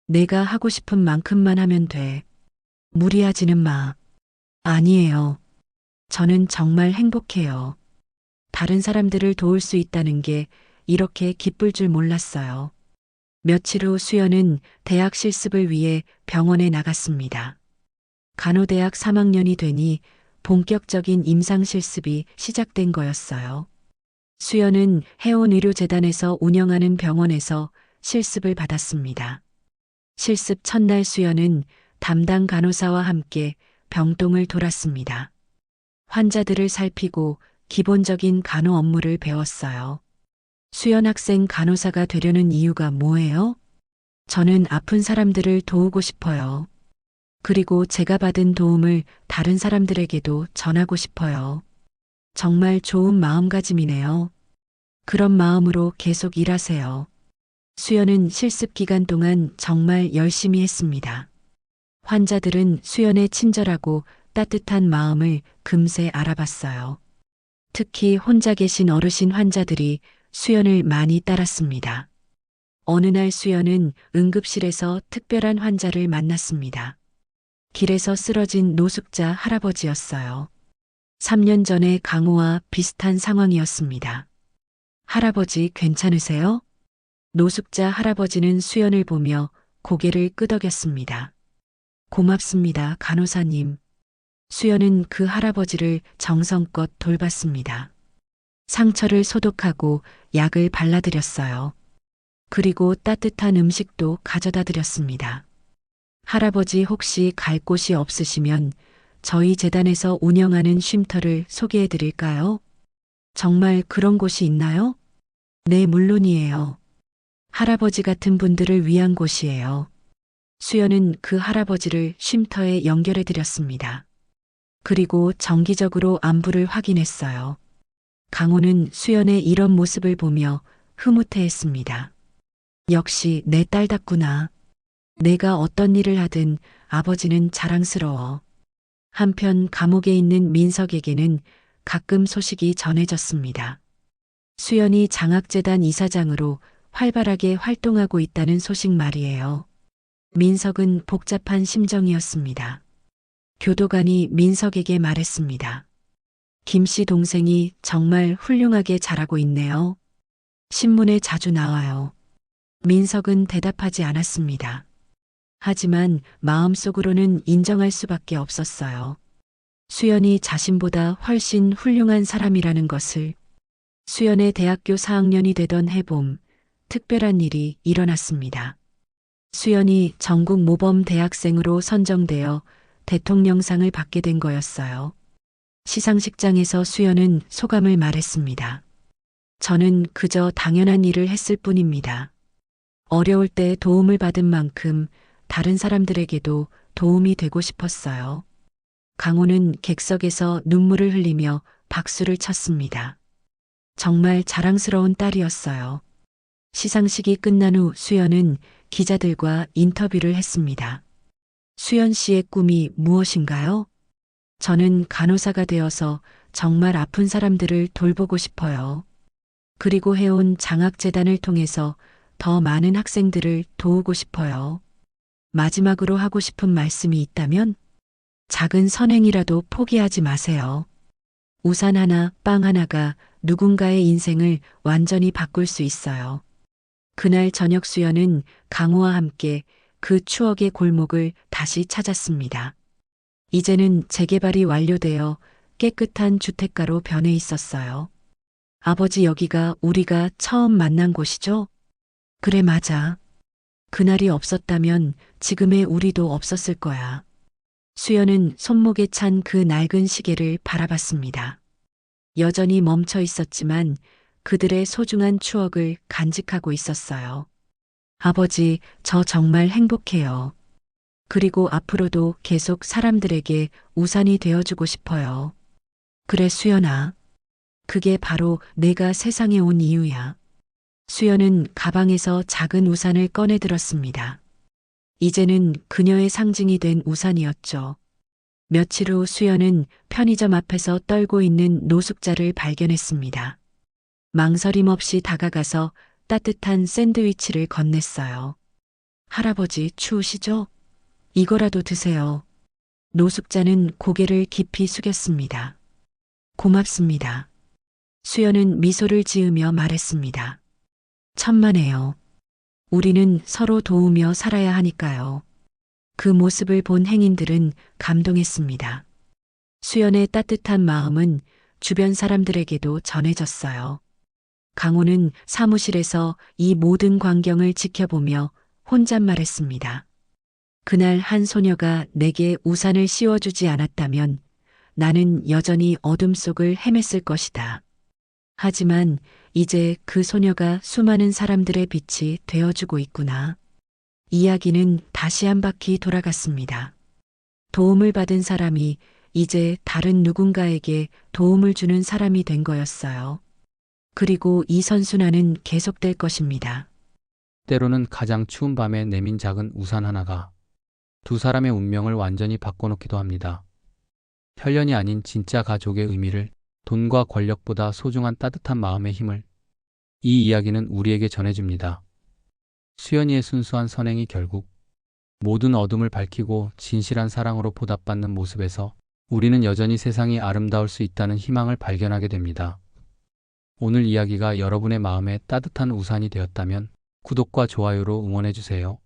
S2: 내가 하고 싶은 만큼만 하면 돼. 무리하지는 마. 아니에요. 저는 정말 행복해요. 다른 사람들을 도울 수 있다는 게 이렇게 기쁠 줄 몰랐어요. 며칠 후 수연은 대학 실습을 위해 병원에 나갔습니다. 간호대학 3학년이 되니 본격적인 임상 실습이 시작된 거였어요. 수연은 해온의료재단에서 운영하는 병원에서 실습을 받았습니다. 실습 첫날 수연은 담당 간호사와 함께 병동을 돌았습니다. 환자들을 살피고 기본적인 간호 업무를 배웠어요. 수연 학생, 간호사가 되려는 이유가 뭐예요? 저는 아픈 사람들을 도우고 싶어요. 그리고 제가 받은 도움을 다른 사람들에게도 전하고 싶어요. 정말 좋은 마음가짐이네요. 그런 마음으로 계속 일하세요. 수연은 실습 기간 동안 정말 열심히 했습니다. 환자들은 수연의 친절하고 따뜻한 마음을 금세 알아봤어요. 특히 혼자 계신 어르신 환자들이 수연을 많이 따랐습니다. 어느 날 수연은 응급실에서 특별한 환자를 만났습니다. 길에서 쓰러진 노숙자 할아버지였어요. 3년 전에 강호와 비슷한 상황이었습니다. 할아버지 괜찮으세요? 노숙자 할아버지는 수연을 보며 고개를 끄덕였습니다. 고맙습니다, 간호사님. 수연은 그 할아버지를 정성껏 돌봤습니다. 상처를 소독하고 약을 발라드렸어요. 그리고 따뜻한 음식도 가져다 드렸습니다. 할아버지, 혹시 갈 곳이 없으시면 저희 재단에서 운영하는 쉼터를 소개해 드릴까요? 정말 그런 곳이 있나요? 네, 물론이에요. 할아버지 같은 분들을 위한 곳이에요. 수연은 그 할아버지를 쉼터에 연결해 드렸습니다. 그리고 정기적으로 안부를 확인했어요. 강호는 수연의 이런 모습을 보며 흐뭇해했습니다. 역시 내 딸답구나. 내가 어떤 일을 하든 아버지는 자랑스러워. 한편 감옥에 있는 민석에게는 가끔 소식이 전해졌습니다. 수연이 장학재단 이사장으로 활발하게 활동하고 있다는 소식 말이에요. 민석은 복잡한 심정이었습니다. 교도관이 민석에게 말했습니다. 김 씨 동생이 정말 훌륭하게 자라고 있네요. 신문에 자주 나와요. 민석은 대답하지 않았습니다. 하지만 마음속으로는 인정할 수밖에 없었어요. 수연이 자신보다 훨씬 훌륭한 사람이라는 것을. 수연의 대학교 4학년이 되던 해봄, 특별한 일이 일어났습니다. 수연이 전국 모범 대학생으로 선정되어 대통령상을 받게 된 거였어요. 시상식장에서 수연은 소감을 말했습니다. 저는 그저 당연한 일을 했을 뿐입니다. 어려울 때 도움을 받은 만큼 다른 사람들에게도 도움이 되고 싶었어요. 강호는 객석에서 눈물을 흘리며 박수를 쳤습니다. 정말 자랑스러운 딸이었어요. 시상식이 끝난 후 수연은 기자들과 인터뷰를 했습니다. 수연 씨의 꿈이 무엇인가요? 저는 간호사가 되어서 정말 아픈 사람들을 돌보고 싶어요. 그리고 해온 장학재단을 통해서 더 많은 학생들을 도우고 싶어요. 마지막으로 하고 싶은 말씀이 있다면 작은 선행이라도 포기하지 마세요. 우산 하나, 빵 하나가 누군가의 인생을 완전히 바꿀 수 있어요. 그날 저녁 수연은 강호와 함께 그 추억의 골목을 다시 찾았습니다. 이제는 재개발이 완료되어 깨끗한 주택가로 변해 있었어요. 아버지, 여기가 우리가 처음 만난 곳이죠? 그래, 맞아. 그날이 없었다면 지금의 우리도 없었을 거야. 수연은 손목에 찬 그 낡은 시계를 바라봤습니다. 여전히 멈춰 있었지만 그들의 소중한 추억을 간직하고 있었어요. 아버지, 저 정말 행복해요. 그리고 앞으로도 계속 사람들에게 우산이 되어주고 싶어요. 그래, 수연아. 그게 바로 내가 세상에 온 이유야. 수연은 가방에서 작은 우산을 꺼내 들었습니다. 이제는 그녀의 상징이 된 우산이었죠. 며칠 후 수연은 편의점 앞에서 떨고 있는 노숙자를 발견했습니다. 망설임 없이 다가가서 따뜻한 샌드위치를 건넸어요. 할아버지, 추우시죠? 이거라도 드세요. 노숙자는 고개를 깊이 숙였습니다. 고맙습니다. 수연은 미소를 지으며 말했습니다. 천만에요. 우리는 서로 도우며 살아야 하니까요. 그 모습을 본 행인들은 감동했습니다. 수연의 따뜻한 마음은 주변 사람들에게도 전해졌어요. 강호는 사무실에서 이 모든 광경을 지켜보며 혼잣말했습니다. 그날 한 소녀가 내게 우산을 씌워주지 않았다면 나는 여전히 어둠 속을 헤맸을 것이다. 하지만 이제 그 소녀가 수많은 사람들의 빛이 되어주고 있구나. 이야기는 다시 한 바퀴 돌아갔습니다. 도움을 받은 사람이 이제 다른 누군가에게 도움을 주는 사람이 된 거였어요. 그리고 이 선순환은 계속될 것입니다.
S4: 때로는 가장 추운 밤에 내민 작은 우산 하나가 두 사람의 운명을 완전히 바꿔놓기도 합니다. 혈연이 아닌 진짜 가족의 의미를, 돈과 권력보다 소중한 따뜻한 마음의 힘을, 이 이야기는 우리에게 전해줍니다. 수연이의 순수한 선행이 결국 모든 어둠을 밝히고 진실한 사랑으로 보답받는 모습에서 우리는 여전히 세상이 아름다울 수 있다는 희망을 발견하게 됩니다. 오늘 이야기가 여러분의 마음에 따뜻한 우산이 되었다면 구독과 좋아요로 응원해주세요.